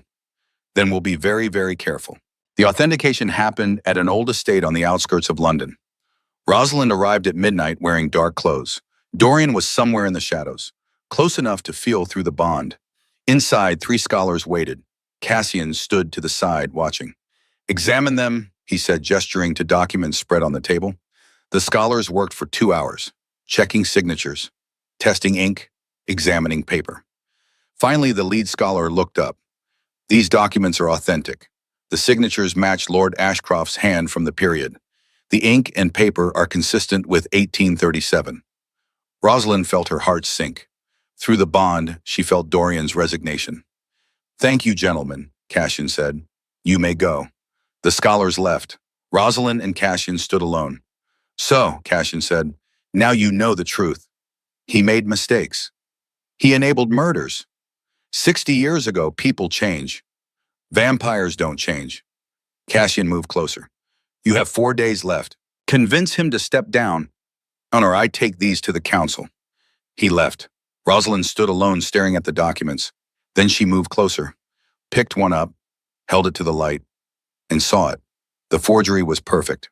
Then we'll be very, very careful. The authentication happened at an old estate on the outskirts of London. Rosalind arrived at midnight wearing dark clothes. Dorian was somewhere in the shadows, close enough to feel through the bond. Inside, 3 scholars waited. Cassian stood to the side, watching. Examine them, he said, gesturing to documents spread on the table. The scholars worked for 2 hours, checking signatures, testing ink, examining paper. Finally, the lead scholar looked up. These documents are authentic. The signatures match Lord Ashcroft's hand from the period. The ink and paper are consistent with 1837. Rosalind felt her heart sink. Through the bond, she felt Dorian's resignation. Thank you, gentlemen, Cassian said. You may go. The scholars left. Rosalind and Cassian stood alone. So, Cassian said, now you know the truth. He made mistakes. He enabled murders. 60 years ago, people change. Vampires don't change. Cassian moved closer. You have 4 days left. Convince him to step down, or I take these to the council. He left. Rosalind stood alone staring at the documents. Then she moved closer, picked one up, held it to the light, and saw it. The forgery was perfect.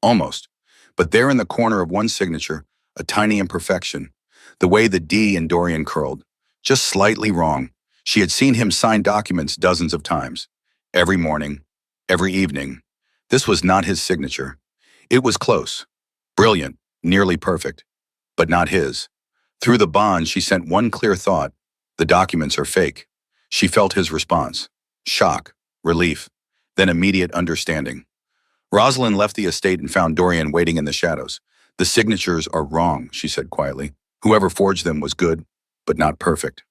Almost. But there in the corner of one signature, a tiny imperfection. The way the D in Dorian curled. Just slightly wrong. She had seen him sign documents dozens of times. Every morning, every evening. This was not his signature. It was close. Brilliant. Nearly perfect. But not his. Through the bond, she sent one clear thought. The documents are fake. She felt his response. Shock. Relief. Then immediate understanding. Rosalind left the estate and found Dorian waiting in the shadows. The signatures are wrong, she said quietly. Whoever forged them was good, but not perfect.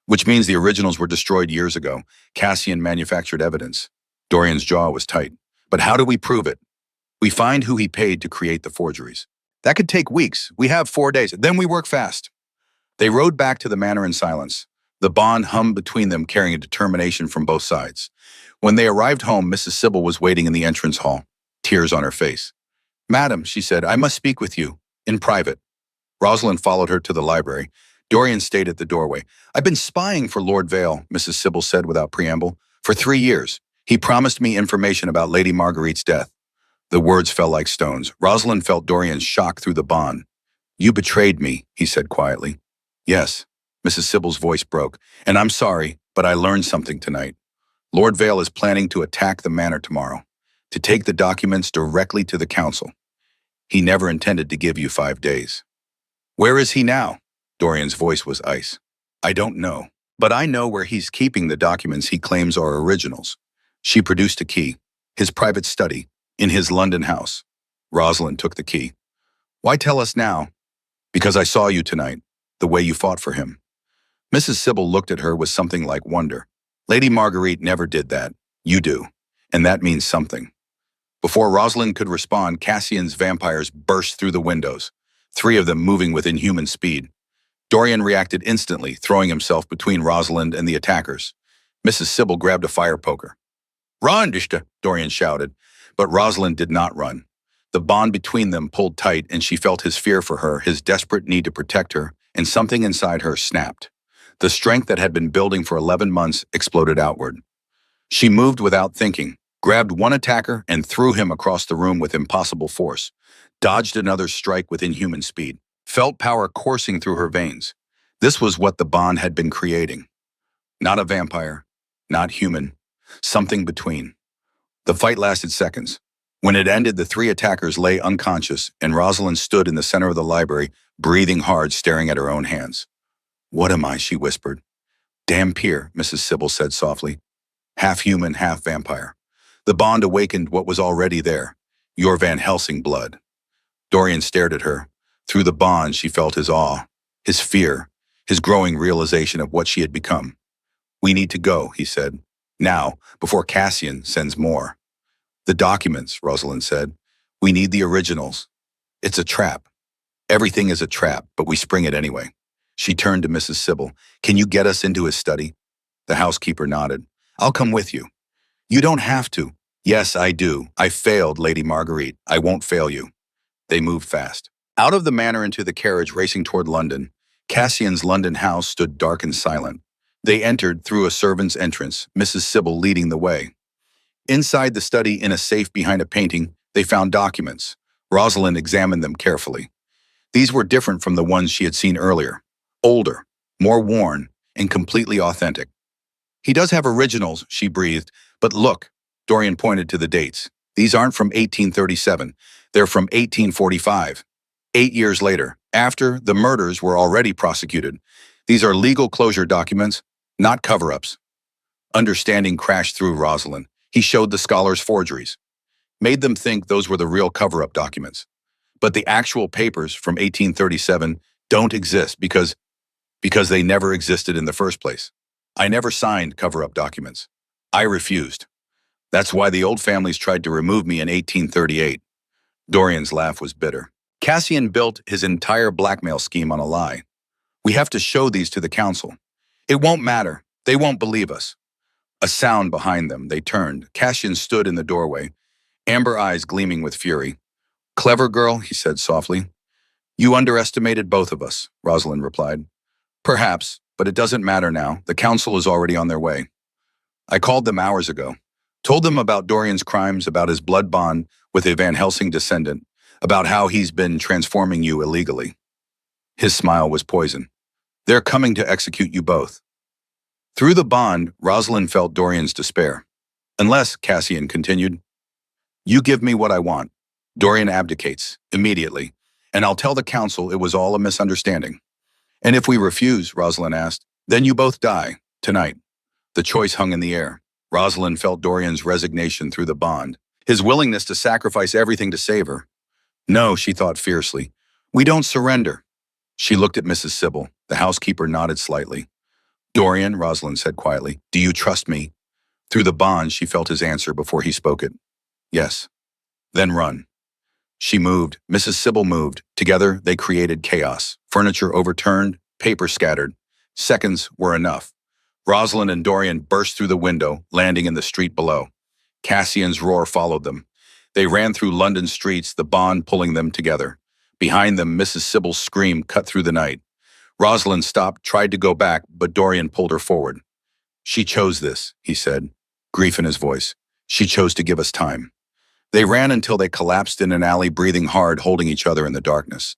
Which means the originals were destroyed years ago. Cassian manufactured evidence. Dorian's jaw was tight. But how do we prove it? We find who he paid to create the forgeries. That could take weeks. We have 4 days. Then we work fast. They rode back to the manor in silence. The bond hummed between them, carrying a determination from both sides. When they arrived home, Mrs. Sybil was waiting in the entrance hall, tears on her face. "Madam," she said, "I must speak with you, in private." Rosalind followed her to the library. Dorian stayed at the doorway. "I've been spying for Lord Vale," Mrs. Sybil said without preamble. "For 3 years. He promised me information about Lady Marguerite's death." The words fell like stones. Rosalind felt Dorian's shock through the bond. "You betrayed me," he said quietly. "Yes," Mrs. Sybil's voice broke. "And I'm sorry, but I learned something tonight. Lord Vale is planning to attack the manor tomorrow, to take the documents directly to the council. He never intended to give you 5 days." "Where is he now?" Dorian's voice was ice. "I don't know, but I know where he's keeping the documents he claims are originals." She produced a key, his private study, in his London house. Rosalind took the key. "Why tell us now?" "Because I saw you tonight, the way you fought for him." Mrs. Sybil looked at her with something like wonder. "Lady Marguerite never did that. You do. And that means something." Before Rosalind could respond, Cassian's vampires burst through the windows, 3 of them moving with inhuman speed. Dorian reacted instantly, throwing himself between Rosalind and the attackers. Mrs. Sybil grabbed a fire poker. "Run, Dishta!" Dorian shouted, but Rosalind did not run. The bond between them pulled tight, and she felt his fear for her, his desperate need to protect her, and something inside her snapped. The strength that had been building for 11 months exploded outward. She moved without thinking, grabbed one attacker and threw him across the room with impossible force, dodged another's strike with inhuman speed, felt power coursing through her veins. This was what the bond had been creating. Not a vampire, not human, something between. The fight lasted seconds. When it ended, the 3 attackers lay unconscious, and Rosalind stood in the center of the library, breathing hard, staring at her own hands. "What am I?" she whispered. "Dampier," Mrs. Sybil said softly. "Half human, half vampire." The bond awakened what was already there, your Van Helsing blood. Dorian stared at her. Through the bond, she felt his awe, his fear, his growing realization of what she had become. "We need to go," he said. "Now, before Cassian sends more." "The documents," Rosalind said. "We need the originals. It's a trap. Everything is a trap, but we spring it anyway." She turned to Mrs. Sybil. "Can you get us into his study?" The housekeeper nodded. "I'll come with you." "You don't have to." "Yes, I do. I failed, Lady Marguerite. I won't fail you." They moved fast. Out of the manor into the carriage racing toward London. Cassian's London house stood dark and silent. They entered through a servant's entrance, Mrs. Sybil leading the way. Inside the study, in a safe behind a painting, they found documents. Rosalind examined them carefully. These were different from the ones she had seen earlier. Older, more worn, and completely authentic. "He does have originals," she breathed. "But look," Dorian pointed to the dates. "These aren't from 1837. They're from 1845. 8 years later, after the murders were already prosecuted. These are legal closure documents, not cover-ups." Understanding crashed through Rosalind. He showed the scholars forgeries, made them think those were the real cover-up documents. But the actual papers from 1837 don't exist because they never existed in the first place. I never signed cover-up documents. I refused. That's why the old families tried to remove me in 1838. Dorian's laugh was bitter. Cassian built his entire blackmail scheme on a lie. "We have to show these to the council." "It won't matter. They won't believe us." A sound behind them. They turned. Cassian stood in the doorway, amber eyes gleaming with fury. "Clever girl," he said softly. You underestimated both of us, Rosalind replied. Perhaps, but it doesn't matter now. The council is already on their way. I called them hours ago. Told them about Dorian's crimes, about his blood bond with a Van Helsing descendant, about how he's been transforming you illegally. His smile was poison. They're coming to execute you both. Through the bond, Rosalind felt Dorian's despair. Unless, Cassian continued, you give me what I want. Dorian abdicates, immediately, and I'll tell the council it was all a misunderstanding. And if we refuse, Rosalind asked, then you both die, tonight. The choice hung in the air. Rosalind felt Dorian's resignation through the bond, his willingness to sacrifice everything to save her. No, she thought fiercely. We don't surrender. She looked at Mrs. Sybil. The housekeeper nodded slightly. Dorian, Rosalind said quietly, do you trust me? Through the bond, she felt his answer before he spoke it. Yes. Then run. She moved. Mrs. Sybil moved. Together, they created chaos. Furniture overturned, paper scattered. Seconds were enough. Rosalind and Dorian burst through the window, landing in the street below. Cassian's roar followed them. They ran through London streets, the bond pulling them together. Behind them, Mrs. Sybil's scream cut through the night. Rosalind stopped, tried to go back, but Dorian pulled her forward. She chose this, he said, grief in his voice. She chose to give us time. They ran until they collapsed in an alley, breathing hard, holding each other in the darkness.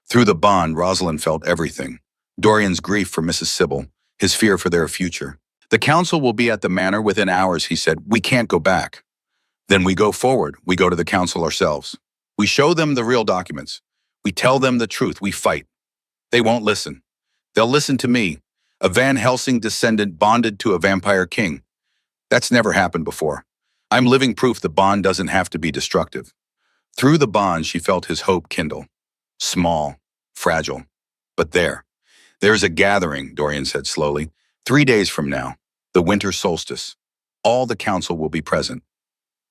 Through the bond, Rosalind felt everything. Dorian's grief for Mrs. Sybil, his fear for their future. The council will be at the manor within hours, he said. We can't go back. Then we go forward. We go to the council ourselves. We show them the real documents. We tell them the truth. We fight. They won't listen. They'll listen to me, a Van Helsing descendant bonded to a vampire king. That's never happened before. I'm living proof the bond doesn't have to be destructive. Through the bond, she felt his hope kindle. Small, fragile, but there's a gathering, Dorian said slowly. 3 days from now, the winter solstice. All the council will be present.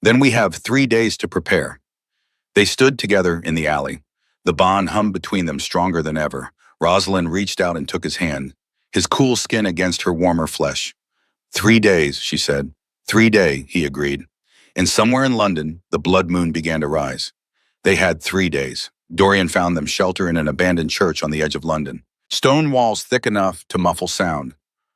Then we have 3 days to prepare. They stood together in the alley. The bond hummed between them stronger than ever. Rosalind reached out and took his hand, his cool skin against her warmer flesh. 3 days, she said. 3 days, he agreed. And somewhere in London, the blood moon began to rise. They had 3 days. Dorian found them shelter in an abandoned church on the edge of London. Stone walls thick enough to muffle sound.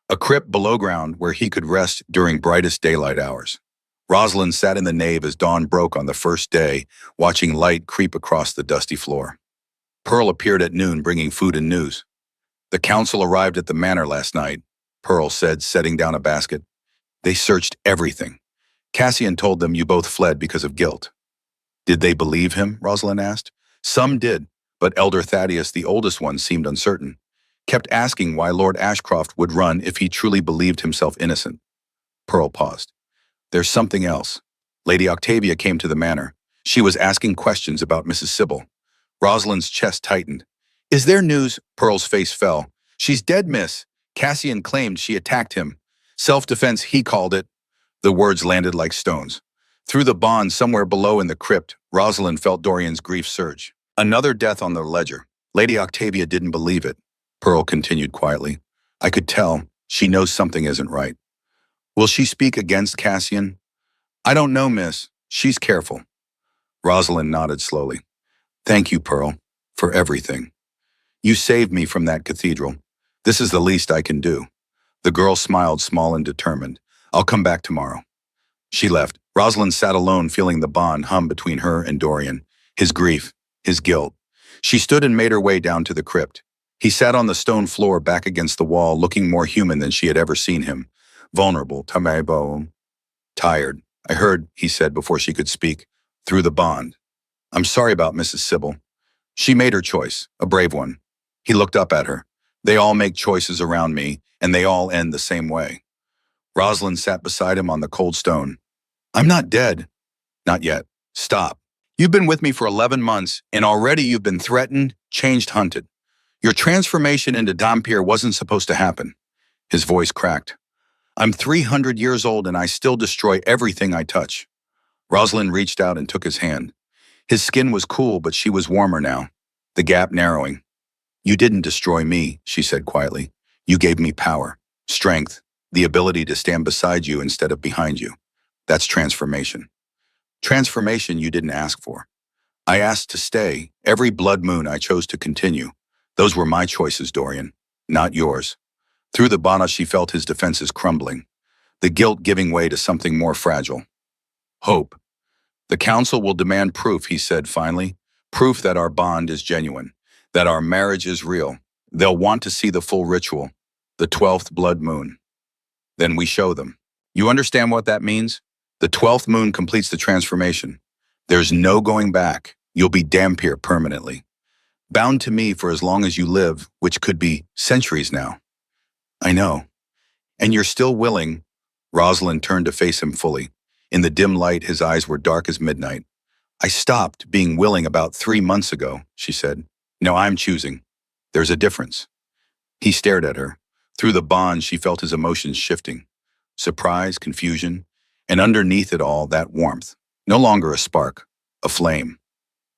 A crypt below ground where he could rest during brightest daylight hours. Rosalind sat in the nave as dawn broke on the first day, watching light creep across the dusty floor. Pearl appeared at noon bringing food and news. The council arrived at the manor last night, Pearl said, setting down a basket. They searched everything. Cassian told them you both fled because of guilt. Did they believe him? Rosalind asked. Some did, but Elder Thaddeus, the oldest one, seemed uncertain. Kept asking why Lord Ashcroft would run if he truly believed himself innocent. Pearl paused. There's something else. Lady Octavia came to the manor. She was asking questions about Mrs. Sybil. Rosalind's chest tightened. Is there news? Pearl's face fell. She's dead, miss. Cassian claimed she attacked him. Self-defense, he called it. The words landed like stones. Through the bond somewhere below in the crypt, Rosalind felt Dorian's grief surge. Another death on the ledger. Lady Octavia didn't believe it. Pearl continued quietly. I could tell. She knows something isn't right. Will she speak against Cassian? I don't know, miss. She's careful. Rosalind nodded slowly. Thank you, Pearl, for everything. You saved me from that cathedral. This is the least I can do. The girl smiled, small and determined. I'll come back tomorrow. She left. Rosalind sat alone, feeling the bond hum between her and Dorian. His grief, his guilt. She stood and made her way down to the crypt. He sat on the stone floor back against the wall, looking more human than she had ever seen him. Vulnerable, tired. I heard, he said before she could speak, through the bond. I'm sorry about Mrs. Sybil. She made her choice, a brave one. He looked up at her. They all make choices around me, and they all end the same way. Rosalind sat beside him on the cold stone. I'm not dead. Not yet. Stop. You've been with me for 11 months, and already you've been threatened, changed, hunted. Your transformation into Dampier wasn't supposed to happen. His voice cracked. I'm 300 years old, and I still destroy everything I touch. Rosalind reached out and took his hand. His skin was cool, but she was warmer now, the gap narrowing. You didn't destroy me, she said quietly. You gave me power, strength, the ability to stand beside you instead of behind you. That's transformation. Transformation you didn't ask for. I asked to stay. Every blood moon I chose to continue. Those were my choices, Dorian, not yours. Through the bana, she felt his defenses crumbling, the guilt giving way to something more fragile. Hope. The council will demand proof, he said finally. Proof that our bond is genuine, that our marriage is real. They'll want to see the full ritual, the 12th blood moon. Then we show them. You understand what that means? The 12th moon completes the transformation. There's no going back. You'll be Dampier permanently. Bound to me for as long as you live, which could be centuries now. I know. And you're still willing. Rosalind turned to face him fully. In the dim light, his eyes were dark as midnight. I stopped being willing about 3 months ago, she said. No, I'm choosing. There's a difference. He stared at her. Through the bond, she felt his emotions shifting. Surprise, confusion, and underneath it all, that warmth. No longer a spark, a flame.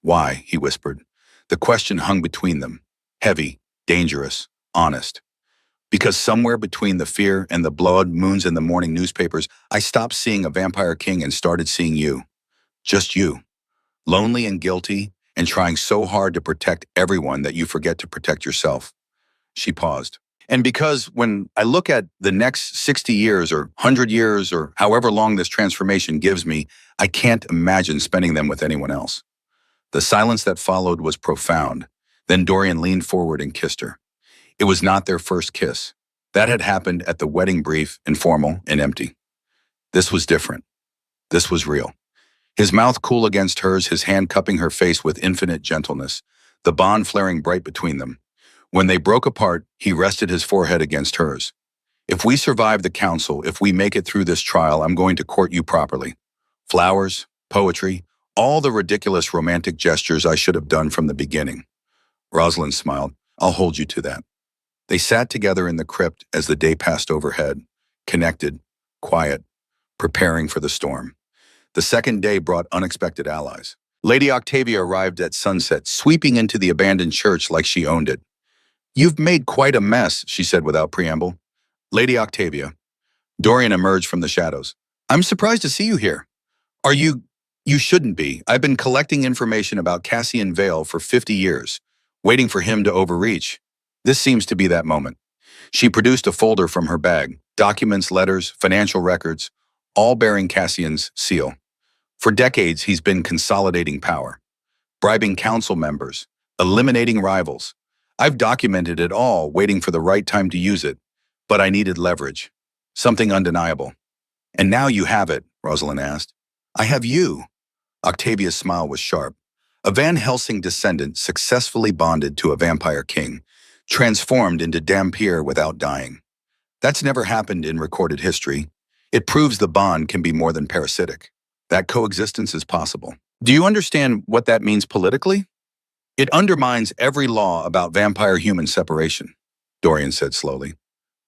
Why? He whispered. The question hung between them. Heavy, dangerous, honest. Because somewhere between the fear and the blood moons in the morning newspapers, I stopped seeing a vampire king and started seeing you. Just you. Lonely and guilty, and trying so hard to protect everyone that you forget to protect yourself. She paused. And because when I look at the next 60 years or 100 years or however long this transformation gives me, I can't imagine spending them with anyone else. The silence that followed was profound. Then Dorian leaned forward and kissed her. It was not their first kiss. That had happened at the wedding, brief, informal, and empty. This was different. This was real. His mouth cool against hers, his hand cupping her face with infinite gentleness, the bond flaring bright between them. When they broke apart, he rested his forehead against hers. If we survive the council, if we make it through this trial, I'm going to court you properly. Flowers, poetry, all the ridiculous romantic gestures I should have done from the beginning. Rosalind smiled. I'll hold you to that. They sat together in the crypt as the day passed overhead, connected, quiet, preparing for the storm. The second day brought unexpected allies. Lady Octavia arrived at sunset, sweeping into the abandoned church like she owned it. You've made quite a mess, she said without preamble. Lady Octavia. Dorian emerged from the shadows. I'm surprised to see you here. Are you... You shouldn't be. I've been collecting information about Cassian Vale for 50 years, waiting for him to overreach. This seems to be that moment. She produced a folder from her bag, documents, letters, financial records, all bearing Cassian's seal. For decades, he's been consolidating power, bribing council members, eliminating rivals. I've documented it all, waiting for the right time to use it, but I needed leverage, something undeniable. And now you have it, Rosalind asked. I have you. Octavia's smile was sharp. A Van Helsing descendant successfully bonded to a vampire king, transformed into Dampier without dying. That's never happened in recorded history. It proves the bond can be more than parasitic. That coexistence is possible. Do you understand what that means politically? It undermines every law about vampire-human separation, Dorian said slowly.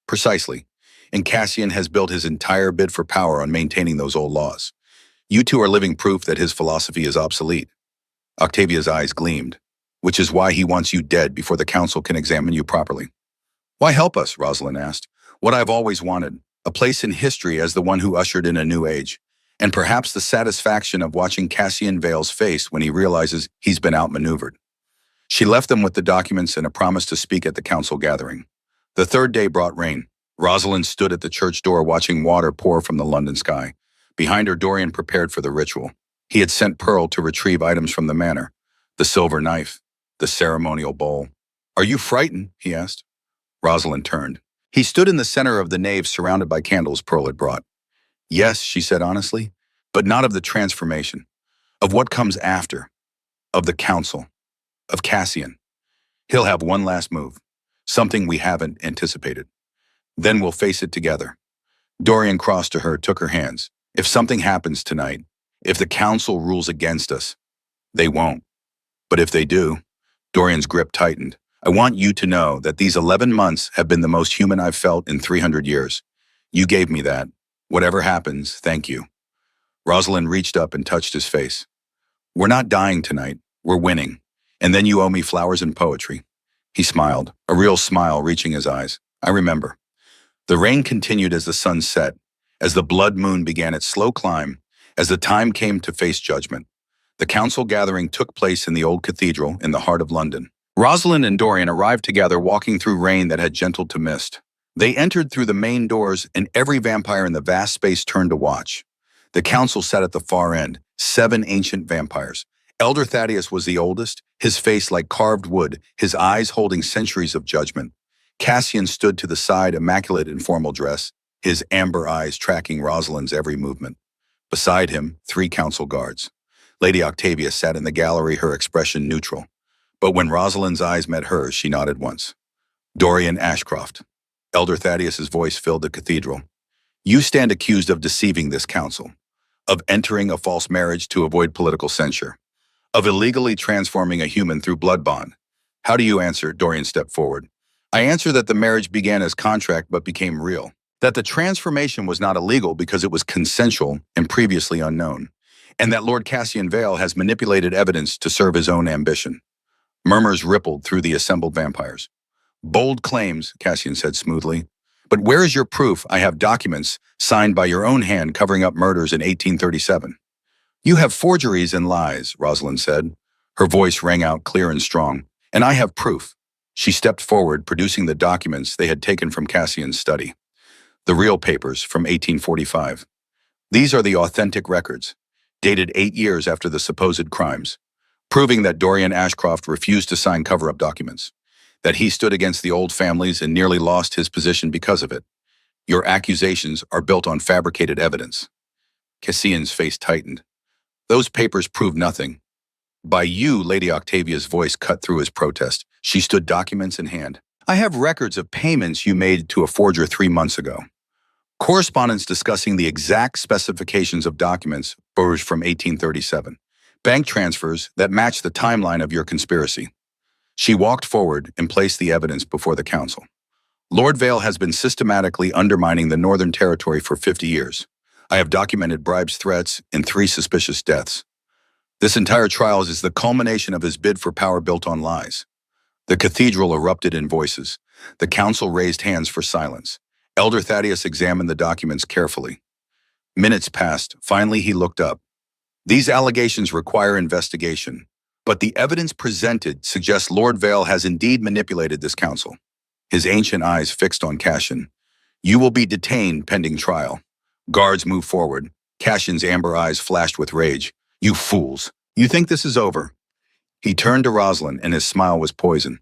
Precisely. And Cassian has built his entire bid for power on maintaining those old laws. You two are living proof that his philosophy is obsolete. Octavia's eyes gleamed, which is why he wants you dead before the council can examine you properly. Why help us? Rosalind asked. What I've always wanted, a place in history as the one who ushered in a new age, and perhaps the satisfaction of watching Cassian Vale's face when he realizes he's been outmaneuvered. She left them with the documents and a promise to speak at the council gathering. The third day brought rain. Rosalind stood at the church door watching water pour from the London sky. Behind her, Dorian prepared for the ritual. He had sent Pearl to retrieve items from the manor, the silver knife, the ceremonial bowl. Are you frightened? He asked. Rosalind turned. He stood in the center of the nave surrounded by candles Pearl had brought. Yes, she said honestly, but not of the transformation, of what comes after, of the council, of Cassian. He'll have one last move, something we haven't anticipated. Then we'll face it together. Dorian crossed to her, took her hands. If something happens tonight, if the council rules against us, they won't. But if they do, Dorian's grip tightened. I want you to know that these 11 months have been the most human I've felt in 300 years. You gave me that. Whatever happens, thank you. Rosalind reached up and touched his face. We're not dying tonight. We're winning. And then you owe me flowers and poetry. He smiled, a real smile reaching his eyes. I remember. The rain continued as the sun set, as the blood moon began its slow climb, as the time came to face judgment. The council gathering took place in the old cathedral in the heart of London. Rosalind and Dorian arrived together, walking through rain that had gentled to mist. They entered through the main doors, and every vampire in the vast space turned to watch. The council sat at the far end, 7 ancient vampires. Elder Thaddeus was the oldest, his face like carved wood, his eyes holding centuries of judgment. Cassian stood to the side, immaculate in formal dress, his amber eyes tracking Rosalind's every movement. Beside him, 3 council guards. Lady Octavia sat in the gallery, her expression neutral. But when Rosalind's eyes met hers, she nodded once. Dorian Ashcroft. Elder Thaddeus's voice filled the cathedral. You stand accused of deceiving this council, of entering a false marriage to avoid political censure, of illegally transforming a human through blood bond. How do you answer? Dorian stepped forward. I answer that the marriage began as contract but became real. That the transformation was not illegal because it was consensual and previously unknown. And that Lord Cassian Vale has manipulated evidence to serve his own ambition. Murmurs rippled through the assembled vampires. Bold claims, Cassian said smoothly. But where is your proof? I have documents signed by your own hand covering up murders in 1837. You have forgeries and lies, Rosalind said. Her voice rang out clear and strong. And I have proof. She stepped forward, producing the documents they had taken from Cassian's study. The real papers from 1845. These are the authentic records, dated 8 years after the supposed crimes, proving that Dorian Ashcroft refused to sign cover-up documents, that he stood against the old families and nearly lost his position because of it. Your accusations are built on fabricated evidence. Cassian's face tightened. Those papers prove nothing. By you, Lady Octavia's voice cut through his protest. She stood, documents in hand. I have records of payments you made to a forger 3 months ago. Correspondence discussing the exact specifications of documents forged from 1837. Bank transfers that match the timeline of your conspiracy. She walked forward and placed the evidence before the council. Lord Vale has been systematically undermining the Northern Territory for 50 years. I have documented bribes, threats, and 3 suspicious deaths. This entire trial is the culmination of his bid for power built on lies. The cathedral erupted in voices. The council raised hands for silence. Elder Thaddeus examined the documents carefully. Minutes passed. Finally, he looked up. These allegations require investigation, but the evidence presented suggests Lord Vale has indeed manipulated this council. His ancient eyes fixed on Cassian. You will be detained pending trial. Guards moved forward. Cassian's amber eyes flashed with rage. You fools! You think this is over? He turned to Rosalind, and his smile was poison.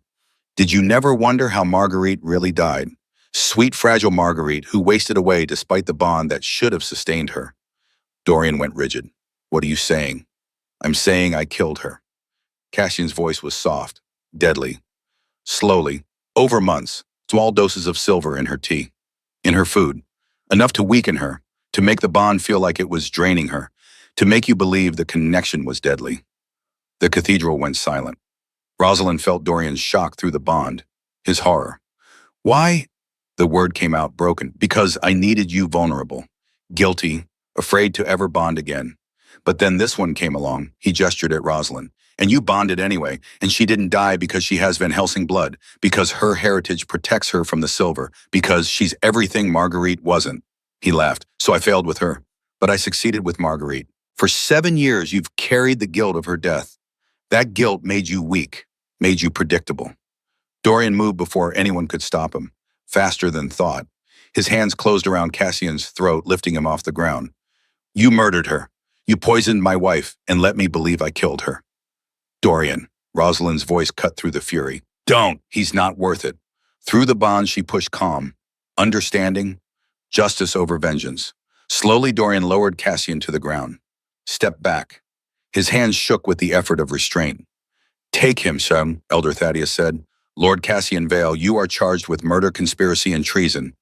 Did you never wonder how Marguerite really died? Sweet, fragile Marguerite, who wasted away despite the bond that should have sustained her. Dorian went rigid. What are you saying? I'm saying I killed her. Cassian's voice was soft, deadly. Slowly, over months, small doses of silver in her tea, in her food, enough to weaken her, to make the bond feel like it was draining her, to make you believe the connection was deadly. The cathedral went silent. Rosalind felt Dorian's shock through the bond, his horror. Why? The word came out broken. Because I needed you vulnerable, guilty, afraid to ever bond again. But then this one came along, he gestured at Rosalind, and you bonded anyway, and she didn't die because she has Van Helsing blood, because her heritage protects her from the silver, because she's everything Marguerite wasn't. He laughed. So I failed with her, but I succeeded with Marguerite. For 7 years, you've carried the guilt of her death. That guilt made you weak, made you predictable. Dorian moved before anyone could stop him, faster than thought. His hands closed around Cassian's throat, lifting him off the ground. You murdered her. You poisoned my wife and let me believe I killed her. Dorian, Rosalind's voice cut through the fury. Don't, he's not worth it. Through the bond, she pushed calm, understanding, justice over vengeance. Slowly, Dorian lowered Cassian to the ground. Stepped back. His hands shook with the effort of restraint. Take him, son, Elder Thaddeus said. Lord Cassian Vale, you are charged with murder, conspiracy, and treason.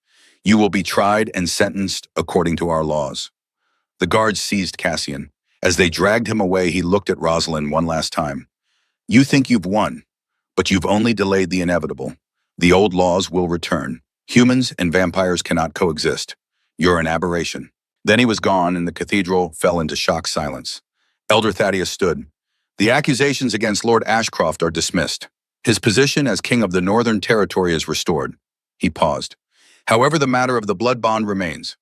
You will be tried and sentenced according to our laws. The guards seized Cassian. As they dragged him away, he looked at Rosalind one last time. You think you've won, but you've only delayed the inevitable. The old laws will return. Humans and vampires cannot coexist. You're an aberration. Then he was gone, and the cathedral fell into shocked silence. Elder Thaddeus stood. The accusations against Lord Ashcroft are dismissed. His position as king of the Northern Territory is restored. He paused. However, the matter of the blood bond remains.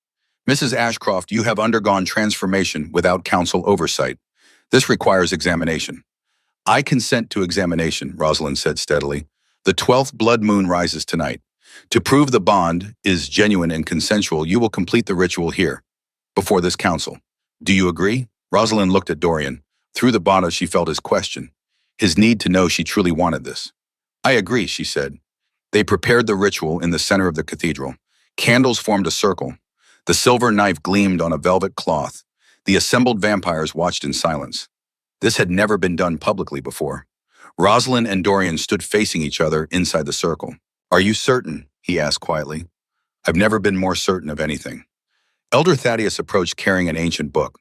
Mrs. Ashcroft, you have undergone transformation without council oversight. This requires examination. I consent to examination, Rosalind said steadily. The 12th blood moon rises tonight. To prove the bond is genuine and consensual, you will complete the ritual here, before this council. Do you agree? Rosalind looked at Dorian. Through the bond, she felt his question, his need to know she truly wanted this. I agree, she said. They prepared the ritual in the center of the cathedral. Candles formed a circle. The silver knife gleamed on a velvet cloth. The assembled vampires watched in silence. This had never been done publicly before. Rosalind and Dorian stood facing each other inside the circle. Are you certain? He asked quietly. I've never been more certain of anything. Elder Thaddeus approached carrying an ancient book.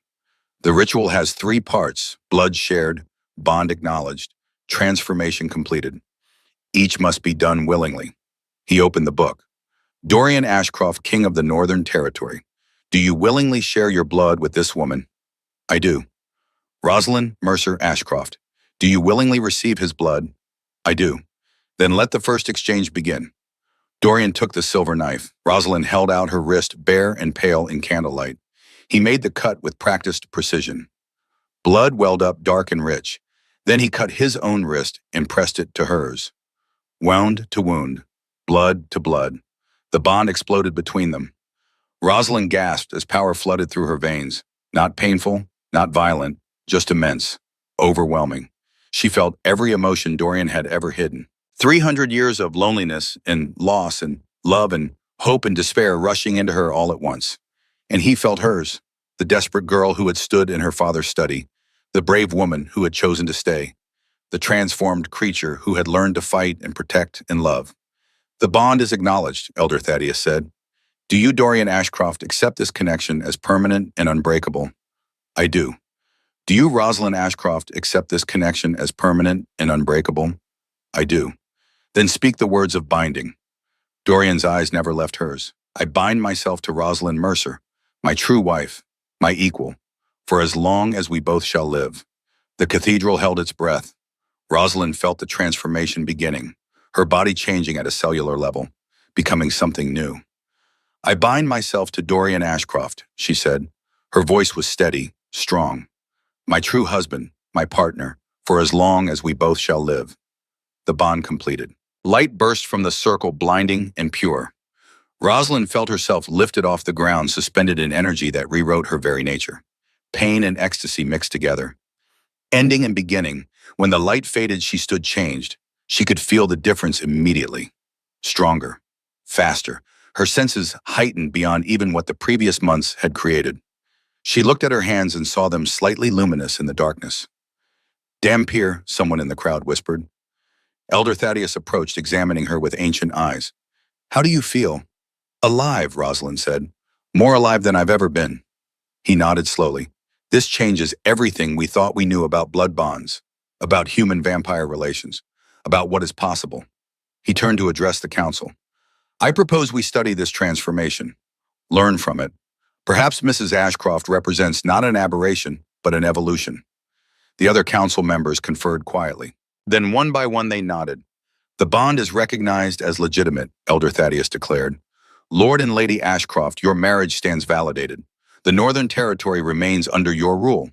The ritual has 3 parts: blood shared, bond acknowledged, transformation completed. Each must be done willingly. He opened the book. Dorian Ashcroft, King of the Northern Territory. Do you willingly share your blood with this woman? I do. Rosalind Mercer Ashcroft. Do you willingly receive his blood? I do. Then let the first exchange begin. Dorian took the silver knife. Rosalind held out her wrist, bare and pale in candlelight. He made the cut with practiced precision. Blood welled up dark and rich. Then he cut his own wrist and pressed it to hers. Wound to wound, blood to blood. The bond exploded between them. Rosalind gasped as power flooded through her veins. Not painful, not violent, just immense, overwhelming. She felt every emotion Dorian had ever hidden. 300 years of loneliness and loss and love and hope and despair rushing into her all at once. And he felt hers, the desperate girl who had stood in her father's study, the brave woman who had chosen to stay, the transformed creature who had learned to fight and protect and love. The bond is acknowledged, Elder Thaddeus said. Do you, Dorian Ashcroft, accept this connection as permanent and unbreakable? I do. Do you, Rosalind Ashcroft, accept this connection as permanent and unbreakable? I do. Then speak the words of binding. Dorian's eyes never left hers. I bind myself to Rosalind Mercer, my true wife, my equal, for as long as we both shall live. The cathedral held its breath. Rosalind felt the transformation beginning, her body changing at a cellular level, becoming something new. I bind myself to Dorian Ashcroft, she said. Her voice was steady, strong. My true husband, my partner, for as long as we both shall live. The bond completed. Light burst from the circle, blinding and pure. Rosalind felt herself lifted off the ground, suspended in energy that rewrote her very nature. Pain and ecstasy mixed together. Ending and beginning, when the light faded, she stood changed. She could feel the difference immediately. Stronger, faster, her senses heightened beyond even what the previous months had created. She looked at her hands and saw them slightly luminous in the darkness. Dampier, someone in the crowd whispered. Elder Thaddeus approached, examining her with ancient eyes. How do you feel? Alive, Rosalind said. More alive than I've ever been. He nodded slowly. This changes everything we thought we knew about blood bonds, about human-vampire relations, about what is possible. He turned to address the council. I propose we study this transformation, learn from it. Perhaps Mrs. Ashcroft represents not an aberration, but an evolution. The other council members conferred quietly. Then one by one they nodded. The bond is recognized as legitimate, Elder Thaddeus declared. Lord and Lady Ashcroft, your marriage stands validated. The Northern Territory remains under your rule.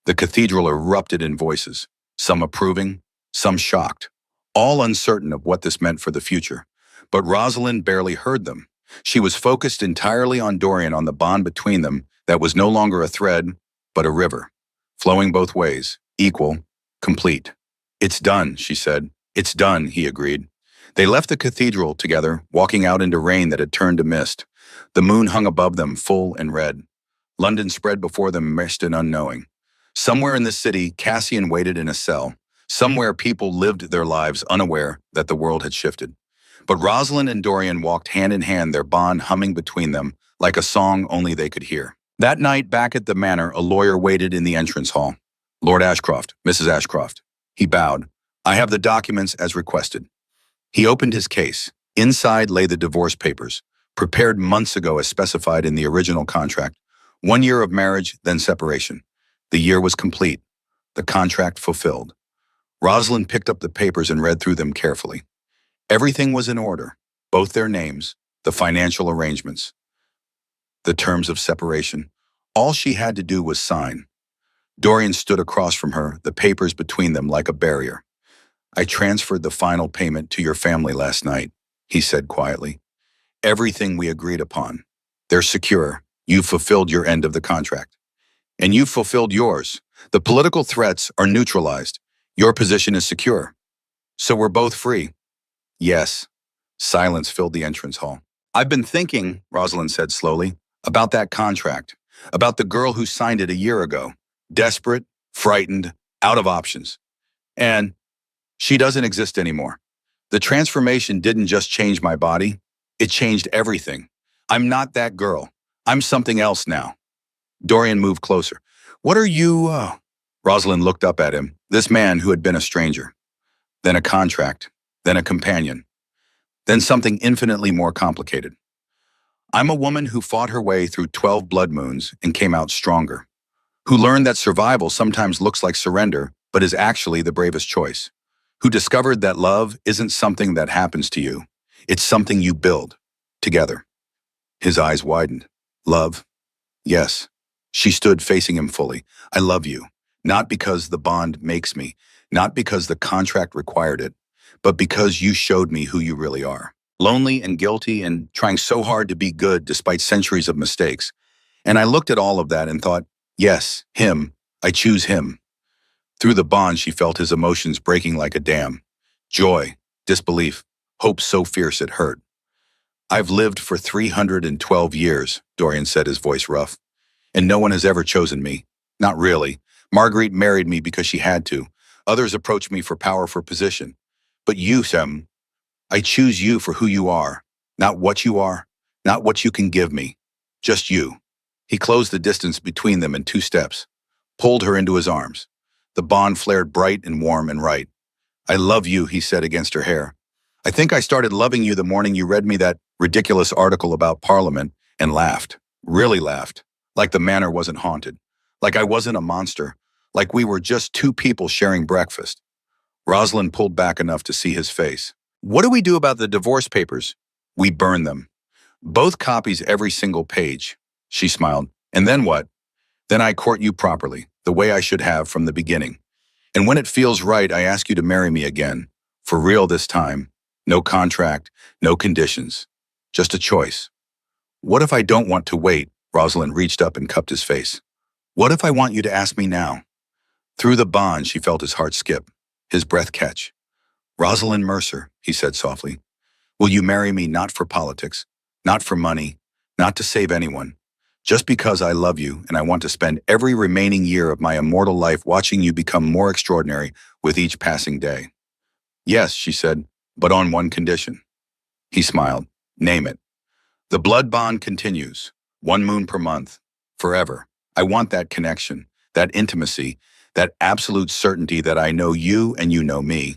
The cathedral erupted in voices, some approving, some shocked, all uncertain of what this meant for the future. But Rosalind barely heard them. She was focused entirely on Dorian, on the bond between them that was no longer a thread, but a river, flowing both ways, equal, complete. It's done, she said. It's done, he agreed. They left the cathedral together, walking out into rain that had turned to mist. The moon hung above them, full and red. London spread before them, mist and unknowing. Somewhere in the city, Cassian waited in a cell. Somewhere people lived their lives unaware that the world had shifted. But Rosalind and Dorian walked hand in hand, their bond humming between them like a song only they could hear. That night, back at the manor, a lawyer waited in the entrance hall. Lord Ashcroft, Mrs. Ashcroft. He bowed. I have the documents as requested. He opened his case. Inside lay the divorce papers, prepared months ago as specified in the original contract. 1 year of marriage, then separation. The year was complete. The contract fulfilled. Rosalind picked up the papers and read through them carefully. Everything was in order, both their names, the financial arrangements, the terms of separation. All she had to do was sign. Dorian stood across from her, the papers between them like a barrier. I transferred the final payment to your family last night, he said quietly. Everything we agreed upon. They're secure. You've fulfilled your end of the contract. And you've fulfilled yours. The political threats are neutralized. Your position is secure. So we're both free. Yes. Silence filled the entrance hall. I've been thinking, Rosalind said slowly, about that contract, about the girl who signed it a year ago. Desperate, frightened, out of options. And she doesn't exist anymore. The transformation didn't just change my body, it changed everything. I'm not that girl. I'm something else now. Dorian moved closer. What are you, Rosalind looked up at him, this man who had been a stranger. Then a contract, then a companion, then something infinitely more complicated. I'm a woman who fought her way through 12 blood moons and came out stronger, who learned that survival sometimes looks like surrender, but is actually the bravest choice, who discovered that love isn't something that happens to you, it's something you build, together. His eyes widened. Love? Yes. She stood facing him fully. I love you, not because the bond makes me, not because the contract required it, but because you showed me who you really are. Lonely and guilty and trying so hard to be good despite centuries of mistakes. And I looked at all of that and thought, yes, him. I choose him. Through the bond, she felt his emotions breaking like a dam. Joy, disbelief, hope so fierce it hurt. I've lived for 312 years, Dorian said, his voice rough. And no one has ever chosen me. Not really. Marguerite married me because she had to. Others approached me for power, for position. But you, Sam, I choose you for who you are. Not what you are, not what you can give me. Just you. He closed the distance between them in 2 steps, pulled her into his arms. The bond flared bright and warm and right. I love you, he said against her hair. I think I started loving you the morning you read me that ridiculous article about Parliament and laughed, really laughed, like the manor wasn't haunted, like I wasn't a monster, like we were just 2 people sharing breakfast. Rosalind pulled back enough to see his face. What do we do about the divorce papers? We burn them. Both copies, every single page. She smiled. And then what? Then I court you properly, the way I should have from the beginning. And when it feels right, I ask you to marry me again. For real this time. No contract, no conditions. Just a choice. What if I don't want to wait? Rosalind reached up and cupped his face. What if I want you to ask me now? Through the bond, she felt his heart skip, his breath catch. Rosalind Mercer, he said softly, will you marry me not for politics, not for money, not to save anyone, just because I love you and I want to spend every remaining year of my immortal life watching you become more extraordinary with each passing day? Yes, she said, but on one condition. He smiled. Name it. The blood bond continues, 1 moon per month, forever. I want that connection, that intimacy, that absolute certainty that I know you and you know me.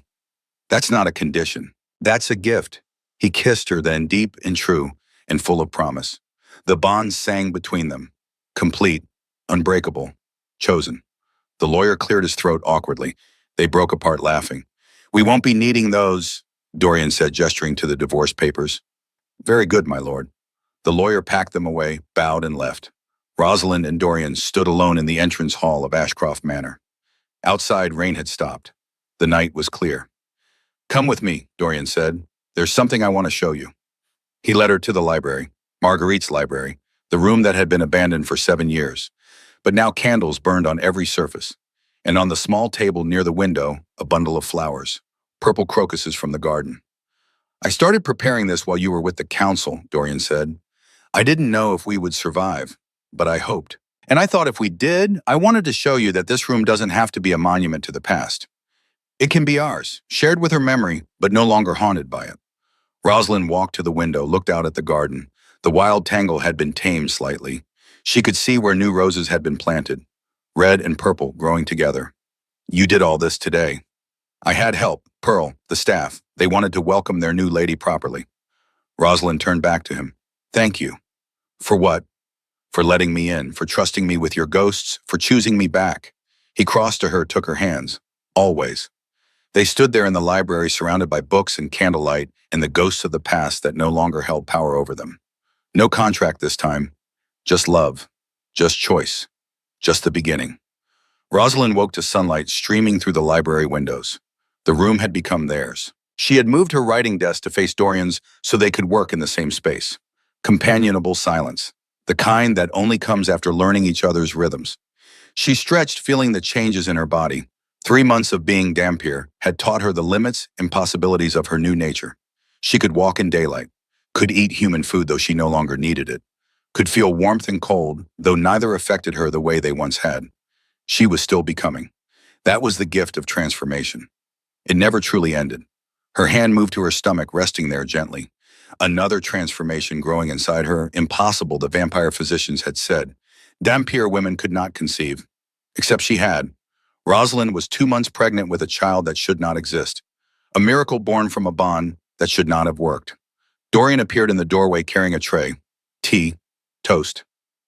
That's not a condition. That's a gift. He kissed her then, deep and true and full of promise. The bond sang between them, complete, unbreakable, chosen. The lawyer cleared his throat awkwardly. They broke apart laughing. We won't be needing those, Dorian said, gesturing to the divorce papers. Very good, my lord. The lawyer packed them away, bowed and left. Rosalind and Dorian stood alone in the entrance hall of Ashcroft Manor. Outside, rain had stopped. The night was clear. Come with me, Dorian said. There's something I want to show you. He led her to the library, Marguerite's library, the room that had been abandoned for 7 years. But now candles burned on every surface. And on the small table near the window, a bundle of flowers, purple crocuses from the garden. I started preparing this while you were with the council, Dorian said. I didn't know if we would survive, but I hoped. And I thought if we did, I wanted to show you that this room doesn't have to be a monument to the past. It can be ours, shared with her memory, but no longer haunted by it. Rosalind walked to the window, looked out at the garden. The wild tangle had been tamed slightly. She could see where new roses had been planted, red and purple growing together. You did all this today. I had help, Pearl, the staff. They wanted to welcome their new lady properly. Rosalind turned back to him. Thank you. For what? For letting me in, for trusting me with your ghosts, for choosing me back. He crossed to her, took her hands. Always. They stood there in the library surrounded by books and candlelight and the ghosts of the past that no longer held power over them. No contract this time. Just love. Just choice. Just the beginning. Rosalind woke to sunlight streaming through the library windows. The room had become theirs. She had moved her writing desk to face Dorian's so they could work in the same space. Companionable silence, the kind that only comes after learning each other's rhythms. She stretched, feeling the changes in her body. 3 months of being Dampier had taught her the limits and possibilities of her new nature. She could walk in daylight, could eat human food though she no longer needed it, could feel warmth and cold though neither affected her the way they once had. She was still becoming. That was the gift of transformation. It never truly ended. Her hand moved to her stomach, resting there gently. Another transformation growing inside her, impossible, the vampire physicians had said. Dampier women could not conceive. Except she had. Rosalind was 2 months pregnant with a child that should not exist. A miracle born from a bond that should not have worked. Dorian appeared in the doorway carrying a tray. Tea. Toast.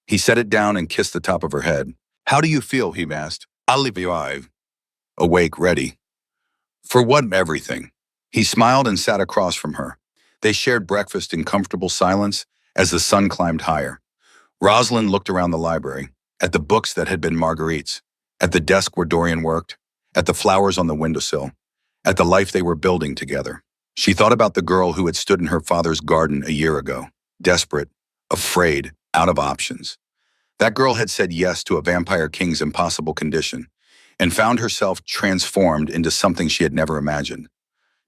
He set it down and kissed the top of her head. How do you feel? He asked. I'll leave you alive. Awake, ready. For what? Everything. He smiled and sat across from her. They shared breakfast in comfortable silence as the sun climbed higher. Rosalind looked around the library, at the books that had been Marguerite's, at the desk where Dorian worked, at the flowers on the windowsill, at the life they were building together. She thought about the girl who had stood in her father's garden a year ago, desperate, afraid, out of options. That girl had said yes to a vampire king's impossible condition and found herself transformed into something she had never imagined.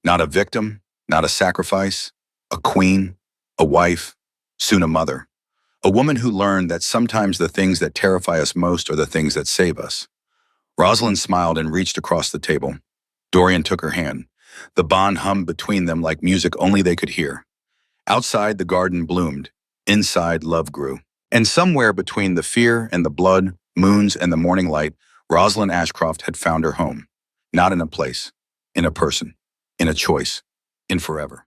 Not a victim, not a sacrifice, a queen, a wife, soon a mother. A woman who learned that sometimes the things that terrify us most are the things that save us. Rosalind smiled and reached across the table. Dorian took her hand. The bond hummed between them like music only they could hear. Outside, the garden bloomed. Inside, love grew. And somewhere between the fear and the blood, moons and the morning light, Rosalind Ashcroft had found her home. Not in a place, in a person, in a choice, in forever.